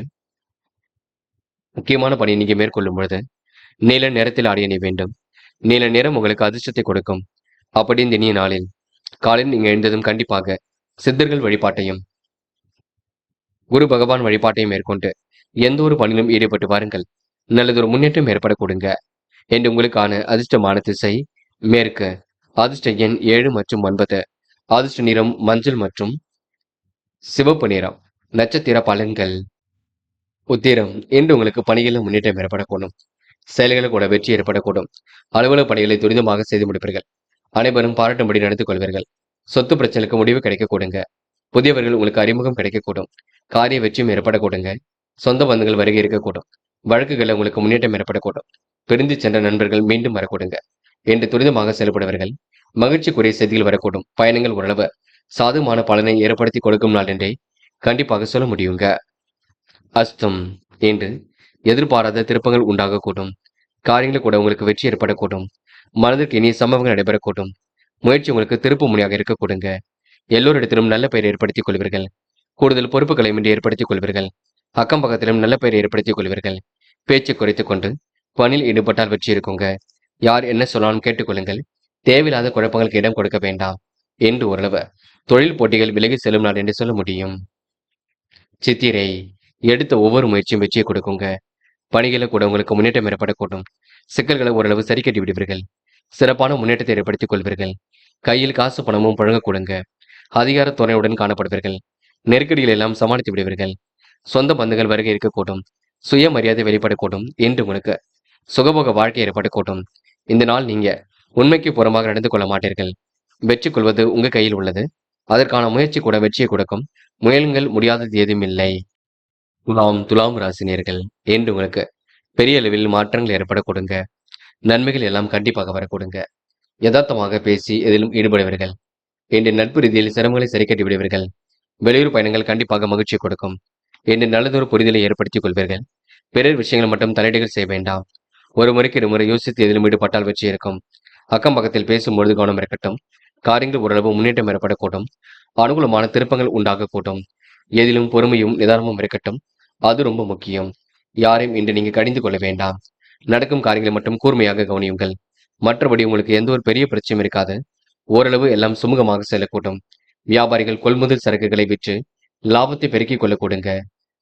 முக்கியமான பணி நீங்க மேற்கொள்ளும் பொழுது நீல நிறத்தில் ஆடை அணிய வேண்டும். நீல நிறம் உங்களுக்கு அதிர்ஷ்டத்தை கொடுக்கும். அப்படி இந்த இனிய நாளில் காலையில் நீங்க எழுந்ததும் கண்டிப்பாக சித்தர்கள் வழிபாட்டையும் குரு பகவான் வழிபாட்டையும் மேற்கொண்டு எந்த ஒரு பணியிலும் ஈடுபட்டு வாருங்கள். நல்லதொரு முன்னேற்றம் ஏற்பட கொடுங்க. என்று உங்களுக்கான அதிர்ஷ்டமான திசை மேற்கு. அதிர்ஷ்ட எண் 7 மற்றும் 9. அதிர்ஷ்ட நிறம் மஞ்சள் மற்றும் சிவப்பு நிறம். நட்சத்திர பலன்கள். உத்திரம். இன்று உங்களுக்கு பணிகளில் முன்னேற்றம் ஏற்படக்கூடும். செயல்களில் கூட வெற்றி ஏற்படக்கூடும். அலுவலக பணிகளை துரிதமாக செய்து முடிப்பீர்கள். அனைவரும் பாராட்டும்படி நடந்து கொள்வீர்கள். சொத்து பிரச்சனைக்கு முடிவு கிடைக்க கொடுங்க. புதியவர்கள் உங்களுக்கு அறிமுகம் கிடைக்கக்கூடும். காரிய வெற்றியும் ஏற்படக்கூடுங்க. சொந்த பந்தங்கள் வருகை இருக்கக்கூடும். வழக்குகளில் உங்களுக்கு முன்னேற்றம் ஏற்படக்கூடும். பிரிந்து சென்ற நண்பர்கள் மீண்டும் வரக்கூடுங்க. என்று துரிதமாக செயல்படுவர்கள். மகிழ்ச்சிக்குரிய செய்திகள் வரக்கூடும். பயணங்கள் ஓரளவு சாதகமான பலனை ஏற்படுத்தி கொடுக்கும் நாள் என்றே கண்டிப்பாக சொல்ல முடியுங்க. அஸ்தம். என்று எதிர்பாராத திருப்பங்கள் உண்டாகக்கூடும். காரியங்கள் கூட உங்களுக்கு வெற்றி ஏற்படக்கூடும். மனதிற்கு இனிய சம்பவங்கள் நடைபெறக்கூடும். முயற்சி உங்களுக்கு திருப்பு முனையாக இருக்க கொடுங்க. எல்லோரிடத்திலும் நல்ல பெயர் ஏற்படுத்திக் கொள்வீர்கள். கூடுதல் பொறுப்புகளை இன்றி ஏற்படுத்திக் கொள்வீர்கள். அக்கம் பக்கத்திலும் நல்ல பெயரை ஏற்படுத்திக் கொள்வீர்கள். பேச்சு குறைத்துக் கொண்டு பணியில் ஈடுபட்டால் வெற்றி இருக்குங்க. யார் என்ன சொன்னாலும் கேட்டுக்கொள்ளுங்கள். தேவையில்லாத குழப்பங்களுக்கு இடம் கொடுக்க வேண்டாம் என்று ஓரளவு தொழில் போட்டிகள் விலகி செல்லும் நாள் என்று சொல்ல முடியும். சித்திரை எடுத்த ஒவ்வொரு முயற்சியும் வெற்றியை கொடுக்குங்க. பணிகளை கூட உங்களுக்கு முன்னேற்றம் ஏற்படக்கூடும். சிக்கல்களை ஓரளவு சரி கட்டி விடுவீர்கள். சிறப்பான முன்னேற்றத்தை ஏற்படுத்திக் கொள்வீர்கள். கையில் காசு பணமும் புழங்க கொடுங்க. அதிகார துணையுடன் காணப்படுவீர்கள். நெருக்கடிகள் எல்லாம் சமாளித்து விடுவீர்கள். சொந்த பந்துகள் வருகை இருக்கக்கூடும். சுயமரியாதை வெளிப்படக்கூடும் என்று உங்களுக்கு சுகபோக வாழ்க்கை ஏற்படக்கூடும். இந்த நாள் நீங்க உண்மைக்கு புறமாக நடந்து கொள்ள மாட்டீர்கள். வெற்றி கொள்வது உங்க கையில் உள்ளது. அதற்கான முயற்சி கூட வெற்றியை கொடுக்கும். முயலுங்கள், முடியாதது ஏதும் இல்லை. துலாம் ராசினியர்கள் என்று உங்களுக்கு பெரிய அளவில் மாற்றங்கள் ஏற்பட கொடுங்க. நன்மைகள் எல்லாம் கண்டிப்பாக வர கொடுங்க. யதார்த்தமாக பேசி எதிலும் ஈடுபடுவீர்கள். என்று நட்பு ரீதியில் சிரமங்களை சரி கட்டி விடுவீர்கள். வெளியூர் பயணங்கள் கண்டிப்பாக மகிழ்ச்சியை கொடுக்கும். என்று நல்லதொரு புரிதலை ஏற்படுத்திக் கொள்வீர்கள். பிறர் விஷயங்கள் மட்டும் தலையீடுகள் செய்ய வேண்டாம். ஒரு முறைக்கு இருமுறை யோசித்து எதிலும் ஈடுபட்டால் வெற்றி இருக்கும். அக்கம் பக்கத்தில் பேசும்பொழுது கவனம் இருக்கட்டும். காரியங்கள் ஓரளவு முன்னேற்றம் ஏற்படக்கூடும். அனுகூலமான திருப்பங்கள் உண்டாகக்கூடும். எதிலும் பொறுமையும் நிதானமும் இருக்கட்டும். அது ரொம்ப முக்கியம். யாரையும் இன்று நீங்க கடிந்து கொள்ள வேண்டாம். நடக்கும் காரியங்களை மட்டும் கூர்மையாக கவனியுங்கள். மற்றபடி உங்களுக்கு எந்த ஒரு பெரிய பிரச்சனையும் இருக்காது. ஓரளவு எல்லாம் சுமூகமாக செல்லக்கூடும். வியாபாரிகள் கொள்முதல் சரக்குகளை விற்று லாபத்தை பெருக்கிக் கொள்ள கொடுங்க.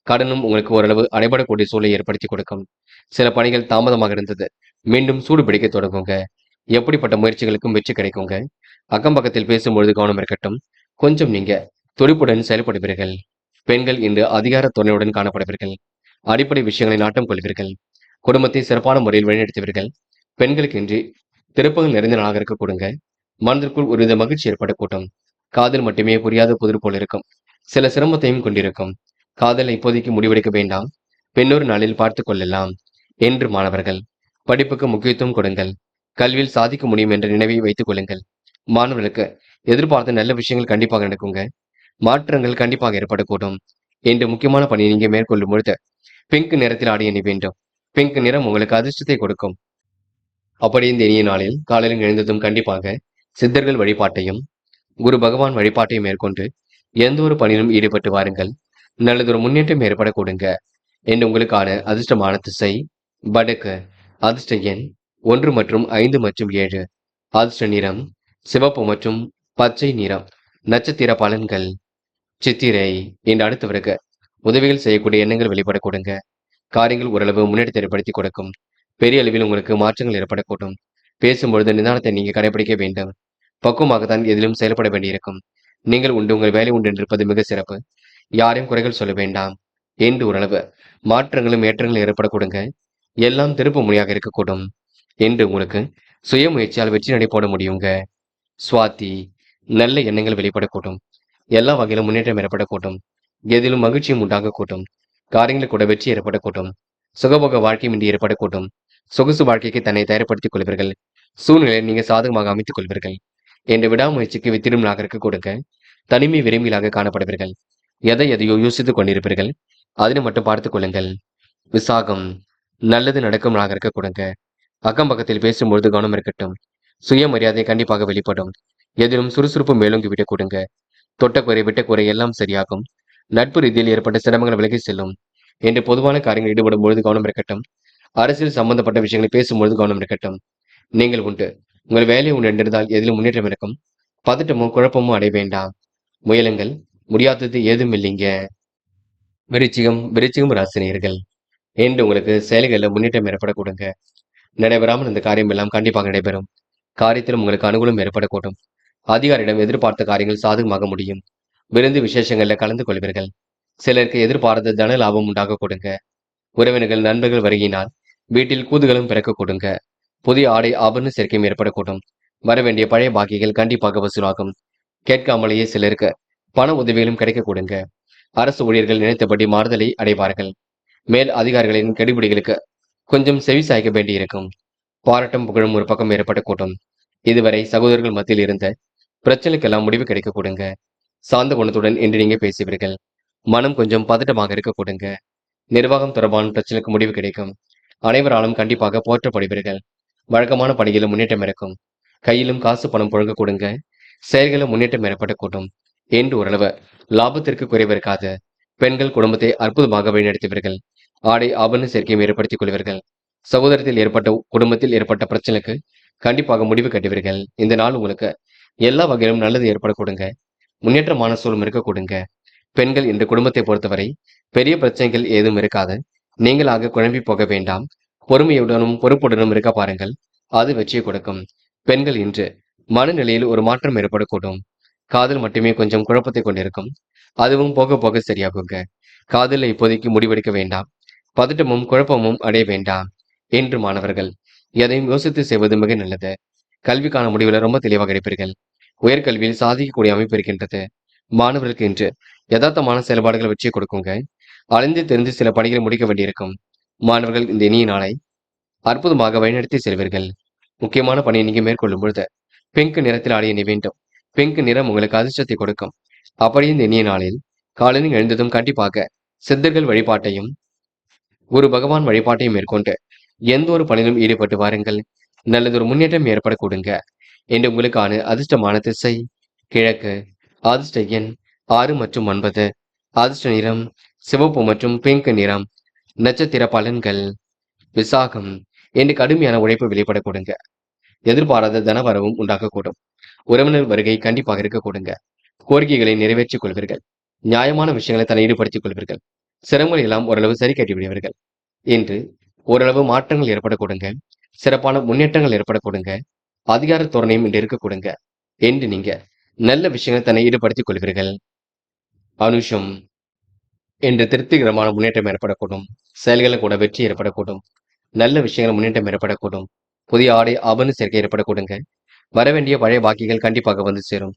கடனும் உங்களுக்கு ஓரளவு அடைபடக்கூடிய சூழலை ஏற்படுத்தி கொடுக்கும். சில பணிகள் தாமதமாக இருந்தது. மீண்டும் சூடு பிடிக்க தொடங்குங்க. எப்படிப்பட்ட முயற்சிகளுக்கும் வெற்றி கிடைக்குங்க. அக்கம் பக்கத்தில் பேசும்பொழுது கவனம் இருக்கட்டும். கொஞ்சம் நீங்க துடிப்புடன் செயல்படுவீர்கள். பெண்கள் இன்று அதிகார துணையுடன் காணப்படுவீர்கள். அடிப்படை விஷயங்களை நாட்டம் கொள்வீர்கள். குடும்பத்தை சிறப்பான முறையில் வழிநடத்துவீர்கள். பெண்களுக்கு இன்றி திருப்பங்கள் நிறைந்த நாளாக இருக்க கொடுங்க. மனதிற்குள் ஒருவித மகிழ்ச்சி ஏற்படக்கூடும். காதல் மட்டுமே புரியாத புதிர் போல் இருக்கும். சில சிரமத்தையும் கொண்டிருக்கும். காதலை இப்போதைக்கு முடிவெடுக்க வேண்டாம். பின்னொரு நாளில் பார்த்துக் கொள்ளலாம் என்று மாணவர்கள் படிப்புக்கு முக்கியத்துவம் கொடுங்கள். கல்வியில் சாதிக்க முடியும் என்ற நினைவை வைத்துக் கொள்ளுங்கள். மாணவர்களுக்கு எதிர்பார்த்த நல்ல விஷயங்கள் கண்டிப்பாக நடக்குங்க. மாற்றங்கள் கண்டிப்பாக ஏற்படக்கூடும். என்று முக்கியமான பணியை நீங்க மேற்கொள்ளும் பொழுது பிங்க் நிறத்தில் ஆடை அணி வேண்டும். பிங்க் நிறம் உங்களுக்கு அதிர்ஷ்டத்தை கொடுக்கும். அப்படி இந்த இனிய நாளில் காலையில் எழுந்ததும் கண்டிப்பாக சித்தர்கள் வழிபாட்டையும் குரு பகவான் வழிபாட்டையும் மேற்கொண்டு எந்த ஒரு பணியிலும் ஈடுபட்டு வாருங்கள். நல்லதொரு முன்னேற்றம் ஏற்பட கொடுங்க. என்று உங்களுக்கான அதிர்ஷ்டமான திசை வடக்கு. அதிர்ஷ்ட எண் 1 மற்றும் 5 மற்றும் 7. அதிர்ஷ்ட நிறம் சிவப்பு மற்றும் பச்சை நிறம். நட்சத்திர பலன்கள். சித்திரை என்று அடுத்தவருக்கு உதவிகள் செய்யக்கூடிய எண்ணங்கள் வெளிப்பட கொடுங்க. காரியங்கள் ஓரளவு முன்னேற்றத்தை ஏற்படுத்தி கொடுக்கும். பெரிய அளவில் உங்களுக்கு மாற்றங்கள் ஏற்படக்கூடும். பேசும்பொழுது நிதானத்தை நீங்க கடைபிடிக்க வேண்டும். பக்குவமாகத்தான் எதிலும் செயல்பட வேண்டியிருக்கும். நீங்கள் உண்டு, உங்கள் வேலை உண்டு என்றிருப்பது மிக சிறப்பு. யாரையும் குறைகள் சொல்ல வேண்டாம் என்று ஓரளவு மாற்றங்களும் ஏற்றங்களும் ஏற்பட கொடுங்க. எல்லாம் திருப்பு முனையாக இருக்கக்கூடும் என்று உங்களுக்கு சுய முயற்சியால் வெற்றி நடை போட முடியுங்க. சுவாதி நல்ல எண்ணங்கள் வெளிப்படக்கூடும். எல்லா வகையிலும் முன்னேற்றம் ஏற்படக்கூடும். எதிலும் மகிழ்ச்சியும் உண்டாகக்கூடும். காரியங்கள் கூட வெற்றி ஏற்படக்கூடும். சுகபோக வாழ்க்கையும் இன்றி ஏற்படக்கூடும். சொகுசு வாழ்க்கைக்கு தன்னை தயார்படுத்திக் கொள்வீர்கள். சூழ்நிலையை நீங்க சாதகமாக அமைத்துக் கொள்வீர்கள். என்ற விடாமுயற்சிக்கு வித்திடும் நாகருக்கு கொடுங்க. தனிமை விரும்பிகளாக காணப்படுவீர்கள். எதையோ யோசித்துக் கொண்டிருப்பீர்கள். அதனை மட்டும் பார்த்துக் கொள்ளுங்கள். விசாகம் நல்லது நடக்கும் நாகருக்கு கொடுங்க. அக்கம் பக்கத்தில் பேசும்பொழுது கவனம் இருக்கட்டும். சுயமரியாதை கண்டிப்பாக வெளிப்படும். எதிலும் சுறுசுறுப்பு மேலோங்கி விட கொடுங்க. தொட்டக்குறை விட்டக்குறை எல்லாம் சரியாகும். நட்பு ரீதியில் ஏற்பட்ட சிரமங்கள் விலகி செல்லும். என்று பொதுவான காரியங்கள் ஈடுபடும் பொழுது கவனம் இருக்கட்டும். அரசியல் சம்பந்தப்பட்ட விஷயங்களை பேசும்பொழுது கவனம் இருக்கட்டும். நீங்கள் உண்டு, உங்கள் வேலை உண்டு என்றிருந்தால் எதிலும் முன்னேற்றம் இருக்கும். பதட்டமும் குழப்பமும் அடைய வேண்டாம். முயலுங்கள், முடியாதது ஏதும் இல்லைங்க. விருச்சிகம் ராசினியர்கள் என்று உங்களுக்கு செயல்களில் முன்னேற்றம் ஏற்பட கொடுங்க. நடைபெறாமல் இந்த காரியம் எல்லாம் கண்டிப்பாக நடைபெறும். காரியத்திலும் உங்களுக்கு அனுகூலம் ஏற்படக்கூடும். அதிகாரியிடம் எதிர்பார்த்த காரியங்கள் சாதகமாக முடியும். விருந்து விசேஷங்கள்ல கலந்து கொள்வீர்கள். சிலருக்கு எதிர்பார்த்த தன லாபம் உண்டாக கொடுங்க. உறவினர்கள் நண்பர்கள் வருகினால் வீட்டில் கூதுகளும் பிறக்க கொடுங்க. புதிய ஆடை ஆபரண சேர்க்கையும் ஏற்படக்கூடும். வரவேண்டிய பழைய பாக்கிகள் கண்டிப்பாக வசூலாகும். கேட்காமலேயே சிலருக்கு பண உதவிகளும் கிடைக்க கொடுங்க. அரசு ஊழியர்கள் நினைத்தபடி மாறுதலை அடைவார்கள். மேல் அதிகாரிகளின் கெடுபிடிகளுக்கு கொஞ்சம் செவி சாய்க்க வேண்டியிருக்கும். பாராட்டம் புகழும் ஒரு பக்கம் ஏற்படக்கூடும். இதுவரை சகோதரர்கள் மத்தியில் இருந்த பிரச்சனைக்கெல்லாம் முடிவு கிடைக்க கொடுங்க. சாந்த குணத்துடன் என்று நீங்க பேசுவீர்கள். மனம் கொஞ்சம் பதட்டமாக இருக்க கொடுங்க. நிர்வாகம் தொடர்பான பிரச்சனைக்கு முடிவு கிடைக்கும். அனைவராலும் கண்டிப்பாக போற்றப்படுவீர்கள். வழக்கமான பணிகளிலும் முன்னேற்றம் இருக்கும். கையிலும் காசு பணம் புழங்க கொடுங்க. செயல்களும் முன்னேற்றம் ஏற்படக்கூடும். என்று ஓரளவு லாபத்திற்கு குறைவு இருக்காது. பெண்கள் குடும்பத்தை அற்புதமாக வழிநடத்துவீர்கள். ஆடை ஆபரண சேர்க்கையும் ஏற்படுத்திக் கொள்வீர்கள். சகோதரத்தில் ஏற்பட்ட குடும்பத்தில் ஏற்பட்ட பிரச்சனைக்கு கண்டிப்பாக முடிவு கட்டுவீர்கள். இந்த நாள் உங்களுக்கு எல்லா வகையிலும் நல்லது ஏற்பட கொடுங்க. முன்னேற்றமான சூழலும் இருக்க கொடுங்க. பெண்கள் இன்று குடும்பத்தை பொறுத்தவரை பெரிய பிரச்சனைகள் ஏதும் இருக்காது. நீங்களாக குழம்பி போக வேண்டாம். பொறுமையுடனும் பொறுப்புடனும் இருக்க பாருங்கள். அது வெற்றியை கொடுக்கும். பெண்கள் இன்று மனநிலையில் ஒரு மாற்றம் ஏற்படக்கூடும். காதல் மட்டுமே கொஞ்சம் குழப்பத்தை கொண்டிருக்கும். அதுவும் போக போக சரியாகுங்க. காதலில் இப்போதைக்கு முடிவெடுக்க வேண்டாம். பதட்டமும் குழப்பமும் அடைய வேண்டாம். என்று மாணவர்கள் எதையும் யோசித்து செய்வது மிக நல்லது. கல்விக்கான முடிவுல ரொம்ப தெளிவாக எடுப்பீர்கள். உயர்கல்வியில் சாதிக்கக்கூடிய அமைப்பு இருக்கின்றது. மாணவர்களுக்கு இன்று யதார்த்தமான செயல்பாடுகள் வெற்றியை கொடுக்குங்க. அலைந்து தெரிந்து சில பணிகளை முடிக்க வேண்டியிருக்கும். மாணவர்கள் இந்த இனிய நாளை அற்புதமாக வழிநடத்தி செல்வீர்கள். முக்கியமான பணியை நீங்க மேற்கொள்ளும் பொழுது பிங்க் நிறத்தில் ஆடை அணிய வேண்டும். பிங்க் நிறம் உங்களுக்கு அதிர்ஷ்டத்தை கொடுக்கும். அப்படியே இந்த இனிய நாளில் காலையில் எழுந்ததும் கண்டிப்பாக சித்தர்கள் வழிபாட்டையும் குரு பகவான் வழிபாட்டையும் மேற்கொண்டு எந்த ஒரு பணியிலும் ஈடுபட்டு வாருங்கள். நல்லதொரு முன்னேற்றம் ஏற்பட கொடுங்க. என்று உங்களுக்கான அதிர்ஷ்டமான திசை கிழக்கு. அதிர்ஷ்ட எண் 6 மற்றும் 9. அதிர்ஷ்ட நிறம் சிவப்பு மற்றும் பிங்க் நிறம். நட்சத்திர பலன்கள் விசாகம். என்று கடுமையான உழைப்பு வெளிப்பட கொடுங்க. எதிர்பாராத தனவரவும் உண்டாகக்கூடும். உறவினர் வருகை கண்டிப்பாக இருக்க கொடுங்க. கோரிக்கைகளை நிறைவேற்றிக் கொள்வீர்கள். நியாயமான விஷயங்களை தன்னை ஈடுபடுத்திக் கொள்வீர்கள். சிரமங்கள் எல்லாம் ஓரளவு சரி கட்டி விடுவீர்கள். இன்று ஓரளவு மாற்றங்கள் ஏற்பட கொடுங்க. சிறப்பான முன்னேற்றங்கள் ஏற்பட கொடுங்க. அதிகார தோரணையும் இன்று இருக்க கொடுங்க. என்று நீங்க நல்ல விஷயங்களை தன்னை ஈடுபடுத்திக் கொள்வீர்கள். அனுஷம் என்று திருப்திகரமான முன்னேற்றம் ஏற்படக்கூடும். செயல்களில் கூட வெற்றி ஏற்படக்கூடும். நல்ல விஷயங்கள் முன்னேற்றம் ஏற்படக்கூடும். புதிய ஆடை ஆபரண சேர்க்கை ஏற்படக்கூடுங்க. வரவேண்டிய பழைய பாக்கிகள் கண்டிப்பாக வந்து சேரும்.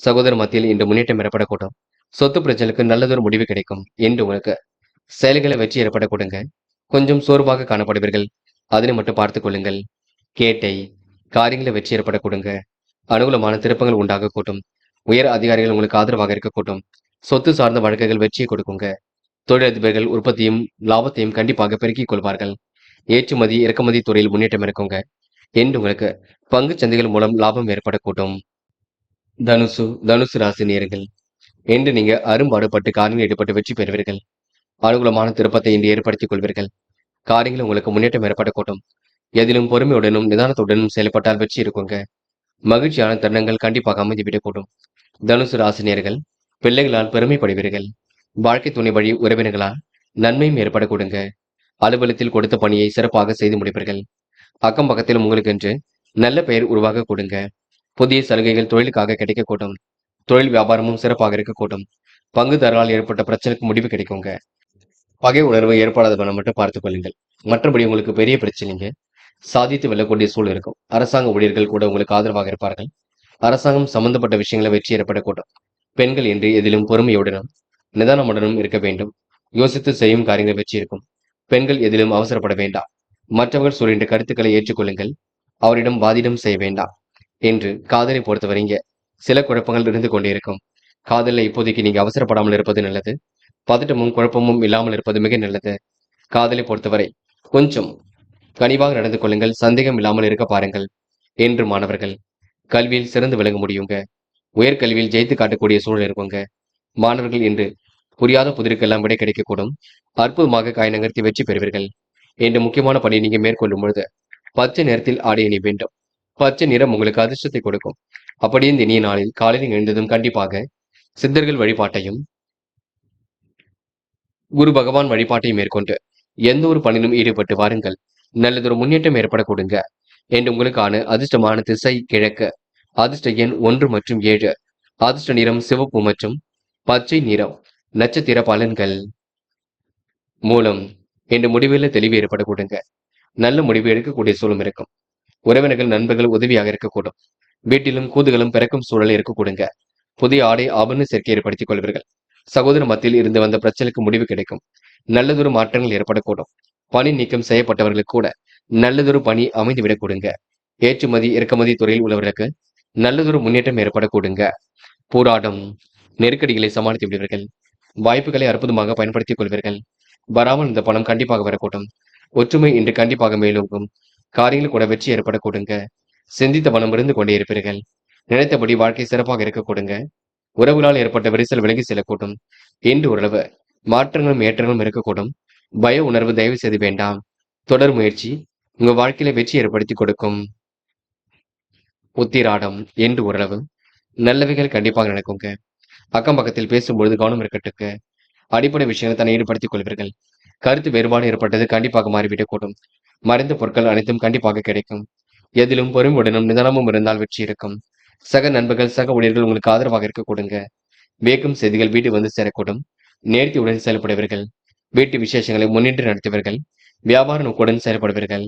சகோதர மத்தியில் இன்று முன்னேற்றம் ஏற்படக்கூடும். சொத்து பிரச்சனைக்கு நல்லதொரு முடிவு கிடைக்கும். என்று உங்களுக்கு செயல்களை வெற்றி ஏற்பட கொடுங்க. கொஞ்சம் சோர்வாக காணப்படுவீர்கள். அதனை மட்டும் பார்த்துக் கொள்ளுங்கள். கேட்டை காரியங்களை வெற்றி ஏற்பட கொடுங்க. அனுகூலமான திருப்பங்கள் உண்டாக கூட்டும். உயர் அதிகாரிகள் உங்களுக்கு ஆதரவாக இருக்கக்கூடும். சொத்து சார்ந்த வழக்குகள் வெற்றியை கொடுக்குங்க. தொழிலதிபர்கள் உற்பத்தியும் லாபத்தையும் கண்டிப்பாக பெருக்கிக் கொள்வார்கள். ஏற்றுமதி இறக்குமதி துறையில் முன்னேற்றம் இருக்குங்க. என்று உங்களுக்கு பங்கு சந்தைகள் மூலம் லாபம் ஏற்படக்கூடும். தனுசு ராசி நேயர்கள் என்று நீங்க அரும்பாடுபட்டு காரியங்கள் ஈடுபட்டு வெற்றி பெறுவீர்கள். அனுகூலமான திருப்பத்தை இன்று ஏற்படுத்திக் கொள்வீர்கள். காரியங்கள் உங்களுக்கு முன்னேற்றம் ஏற்படக்கூடும். எதிலும் பொறுமையுடனும் நிதானத்துடனும் செயல்பட்டால் வெற்றி இருக்குங்க. மகிழ்ச்சியான தருணங்கள் கண்டிப்பாக அமைந்துவிடக்கூடும். தனுசு ராசினியர்கள் பிள்ளைகளால் பெருமைப்படுவீர்கள். வாழ்க்கை துணை வழி உறவினர்களால் நன்மையும் ஏற்பட கொடுங்க. அலுவலகத்தில் கொடுத்த பணியை சிறப்பாக செய்து முடிப்பீர்கள். அக்கம் பக்கத்திலும் உங்களுக்கு என்று நல்ல பெயர் உருவாக கொடுங்க. புதிய சலுகைகள் தொழிலுக்காக கிடைக்கக்கூடும். தொழில் வியாபாரமும் சிறப்பாக இருக்கக்கூடும். பங்குதாரரால் ஏற்பட்ட பிரச்சனைக்கு முடிவு கிடைக்குங்க. பகை உணர்வு ஏற்படாதவன மட்டும் பார்த்துக் கொள்ளுங்கள். மற்றபடி உங்களுக்கு பெரிய பிரச்சனைங்க சாதித்து வெல்லக்கூடிய சூழல் இருக்கும். அரசாங்க ஊழியர்கள் கூட உங்களுக்கு ஆதரவாக இருப்பார்கள். அரசாங்கம் சம்பந்தப்பட்ட விஷயங்களை வெற்றி ஏற்படக்கூடும். பெண்கள் என்று எதிலும் பொறுமையுடனும் நிதானமுடனும் இருக்க வேண்டும். யோசித்து செய்யும் காரியங்கள் வெற்றி இருக்கும். பெண்கள் எதிலும் அவசரப்பட வேண்டாம். மற்றவர்கள் சொல்கின்ற கருத்துக்களை ஏற்றுக்கொள்ளுங்கள். அவரிடம் வாதிடம் செய்ய வேண்டாம். என்று காதலை பொறுத்தவரைங்க சில குழப்பங்கள் இருந்து கொண்டே இருக்கும். காதலில் இப்போதைக்கு நீங்க அவசரப்படாமல் இருப்பது நல்லது. பதட்டமும் குழப்பமும் இல்லாமல் இருப்பது மிக நல்லது. காதலை பொறுத்தவரை கொஞ்சம் கனிவாக நடந்து கொள்ளுங்கள். சந்தேகம் இல்லாமல் இருக்க பாருங்கள். என்று மாணவர்கள் கல்வியில் சிறந்து விளங்க முடியுங்க. உயர்கல்வியில் ஜெயித்து காட்டக்கூடிய சூழல் இருக்குங்க. மாணவர்கள் என்று புரியாத புதிருக்கெல்லாம் விடை கிடைக்கக்கூடும். அற்புதமாக காய் நகர்த்தி வெற்றி பெறுவீர்கள். என்று முக்கியமான பணியை நீங்க மேற்கொள்ளும் பொழுது பச்சை நிறத்தில் ஆடை அணி வேண்டும். பச்சை நிறம் உங்களுக்கு அதிர்ஷ்டத்தை கொடுக்கும். அப்படியே இந்த இனிய நாளில் காலையில் எழுந்ததும் கண்டிப்பாக சித்தர்கள் வழிபாட்டையும் குரு பகவான் வழிபாட்டையும் மேற்கொண்டு எந்த ஒரு பணியிலும் ஈடுபட்டு வாருங்கள். நல்லதொரு முன்னேற்றம் ஏற்பட கொடுங்க. என்று உங்களுக்கான அதிர்ஷ்டமான திசை கிழக்கு. அதிர்ஷ்ட எண் 1 மற்றும் 7. அதிர்ஷ்ட நிறம் சிவப்பு மற்றும் பச்சை நிறம். நட்சத்திர பலன்கள் மூலம் என்று முடிவில் தெளிவு ஏற்பட கொடுங்க. நல்ல முடிவு எடுக்கக்கூடிய சூழலும் இருக்கும். உறவினர்கள் நண்பர்கள் உதவியாக இருக்கக்கூடும். வீட்டிலும் கூதுகளும் பிறக்கும் சூழல் இருக்க கொடுங்க. புதிய ஆடை ஆபரண சேர்க்கை ஏற்படுத்திக் கொள்வீர்கள். சகோதர மத்தியில் இருந்து வந்த பிரச்சனைக்கு முடிவு கிடைக்கும். நல்லதொரு மாற்றங்கள் ஏற்படக்கூடும். பணி நீக்கம் செய்யப்பட்டவர்களுக்கு கூட நல்லதொரு பணி அமைந்துவிடக் கொடுங்க. ஏற்றுமதி இறக்குமதி துறையில் உள்ளவர்களுக்கு நல்லதொரு முன்னேற்றம் ஏற்பட கொடுங்க. போராட்டம் நெருக்கடிகளை சமாளித்து விடுவீர்கள். வாய்ப்புகளை அற்புதமாக பயன்படுத்திக் கொள்வீர்கள். வராமல் இந்த பணம் கண்டிப்பாக வரக்கூடும். ஒற்றுமை இன்று கண்டிப்பாக மேலோங்கும். காரியங்கள் கூட வெற்றி ஏற்பட கொடுங்க. சிந்தித்த பணம் இருந்து கொண்டே இருப்பீர்கள். நினைத்தபடி வாழ்க்கை சிறப்பாக இருக்க கொடுங்க. உறவுகளால் ஏற்பட்ட விரிசல் விலகி செல்லக்கூடும். என்று ஓரளவு மாற்றங்களும் ஏற்றங்களும் இருக்கக்கூடும். பய உணர்வு தயவு செய்து வேண்டாம். தொடர் முயற்சி உங்க வாழ்க்கையில வெற்றி ஏற்படுத்தி கொடுக்கும். உத்திராடம் என்று உறவு நல்லவைகள் கண்டிப்பாக நடக்குங்க. அக்கம் பக்கத்தில் பேசும்பொழுது கவனம் இருக்கட்டுங்க. அடிப்படை விஷயங்களை தன்னை ஈடுபடுத்திக் கொள்வீர்கள். கருத்து வேறுபாடு ஏற்பட்டது கண்டிப்பாக மாறிவிடக்கூடும். மறைந்த பொருட்கள் அனைத்தும் கண்டிப்பாக கிடைக்கும். எதிலும் பொறுமையுடனும் நிதானமும் இருந்தால் வெற்றி இருக்கும். சக நண்பர்கள் சக ஊழியர்கள் உங்களுக்கு ஆதரவாக இருக்க கொடுங்க. வேக்கும் செய்திகள் வீடு வந்து சேரக்கூடும். நேர்த்தியுடன் செயல்படுவீர்கள். வீட்டு விசேஷங்களை முன்னின்று நடத்துவீர்கள். வியாபார நோக்குடன் செயல்படுவீர்கள்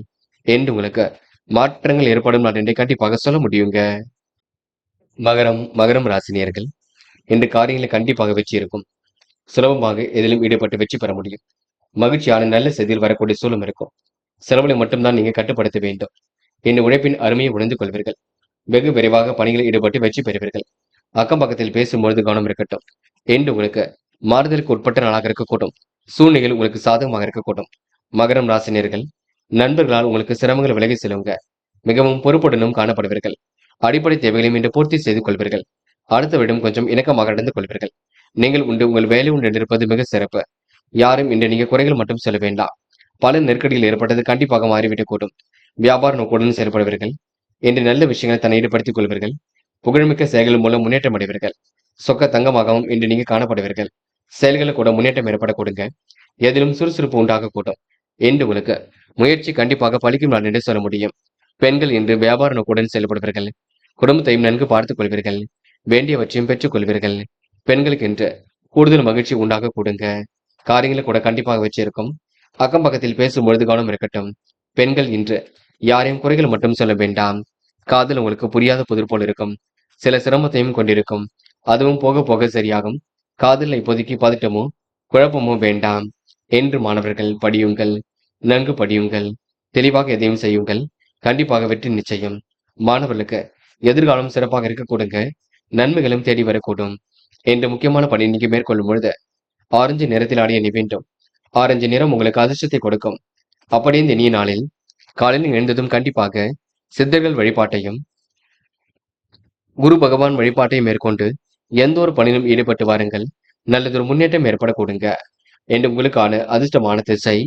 என்று உங்களுக்கு மாற்றங்கள் ஏற்படும் நான் என்றே கண்டிப்பாக சொல்ல முடியுங்க. மகரம் ராசினியர்கள் இன்று காரியங்களை கண்டிப்பாக வெற்றி இருக்கும். சுலபமாக எதிலும் ஈடுபட்டு வெற்றி பெற முடியும். மகிழ்ச்சியான நல்ல செய்தியில் வரக்கூடிய சூழலும் இருக்கும். செலவுகளை மட்டும்தான் நீங்க கட்டுப்படுத்த வேண்டும். இந்த உழைப்பின் அருமையை உணர்ந்து கொள்வீர்கள். வெகு விரைவாக பணிகளில் ஈடுபட்டு வெற்றி பெறுவீர்கள். அக்கம் பக்கத்தில் பேசும்பொழுது கவனம் இருக்கட்டும். என்று உங்களுக்கு மாறுதலுக்கு உட்பட்ட நாளாக இருக்கக்கூடும். சூழ்நிலைகள் உங்களுக்கு சாதகமாக இருக்கக்கூடும். மகரம் ராசினியர்கள் நண்பர்களால் உங்களுக்கு சிரமங்கள் விலகி செல்லுங்க. மிகவும் பொறுப்புடனும் காணப்படுவீர்கள். அடிப்படை தேவைகளையும் இன்று பூர்த்தி செய்து கொள்வீர்கள். அடுத்தவிடம் கொஞ்சம் இணக்கமாக நடந்து கொள்வீர்கள். நீங்கள் உங்கள் வேலை உண்டு இருப்பது மிக சிறப்பு. யாரும் இன்று நீங்க குறைகள் மட்டும் சொல்ல வேண்டாம். பல நெருக்கடியில் ஏற்பட்டது கண்டிப்பாக மாறிவிடக்கூடும். வியாபார நோக்குடன் செயல்படுவீர்கள். இன்று நல்ல விஷயங்களை தன்னை ஈடுபடுத்திக் கொள்வீர்கள். புகழ்மிக்க செயல்கள் மூலம் முன்னேற்றம் அடைவீர்கள். சொக்க தங்கமாகவும் இன்று நீங்க காணப்படுவீர்கள். செயல்களை கூட முன்னேற்றம் ஏற்படக்கூடுங்க. எதிலும் சுறுசுறுப்பு உண்டாகக்கூடும். என்று உங்களுக்கு முயற்சி கண்டிப்பாக பலிக்கும் நான் என்று சொல்ல முடியும். பெண்கள் இன்று வியாபார நோக்குடன் செயல்படுவீர்கள். குடும்பத்தையும் நன்கு பார்த்துக் கொள்வீர்கள். வேண்டியவற்றையும் பெற்றுக் கொள்வீர்கள். பெண்களுக்கு இன்று கூடுதல் மகிழ்ச்சி உண்டாக கூடுங்க. காரியங்களை கூட கண்டிப்பாக வச்சிருக்கும். அக்கம் பக்கத்தில் பேசும்பொழுது கவனம் இருக்கட்டும். பெண்கள் இன்று யாரையும் குறைகள் மட்டும் சொல்ல வேண்டாம். காதல் உங்களுக்கு புரியாத புதிர் போல் இருக்கும். சில சிரமத்தையும் கொண்டிருக்கும். அதுவும் போக போக சரியாகும். காதல் இப்போதைக்கு பதட்டமோ குழப்பமோ வேண்டாம் என்று மாணவர்கள் படியுங்கள். நன்கு படியுங்கள். தெளிவாக எதையும் செய்யுங்கள். கண்டிப்பாக வெற்றி நிச்சயம். மாணவர்களுக்கு எதிர்காலம் சிறப்பாக இருக்க கூடுங்க. நன்மைகளும் தேடி வரக்கூடும். என்று முக்கியமான பணி நீங்க மேற்கொள்ளும் பொழுது ஆரஞ்சு நிறத்தில் ஆடிய நீ வேண்டும். ஆரஞ்சு நிறம் உங்களுக்கு அதிர்ஷ்டத்தை கொடுக்கும். அப்படியே இந்த இனிய நாளில் காலையில் எழுந்ததும் கண்டிப்பாக சித்தர்கள் வழிபாட்டையும் குரு பகவான் வழிபாட்டையும் மேற்கொண்டு எந்த ஒரு பணியிலும் ஈடுபட்டு வாருங்கள். நல்லதொரு முன்னேற்றம் ஏற்பட கொடுங்க. என்று உங்களுக்கான அதிர்ஷ்டமான திசை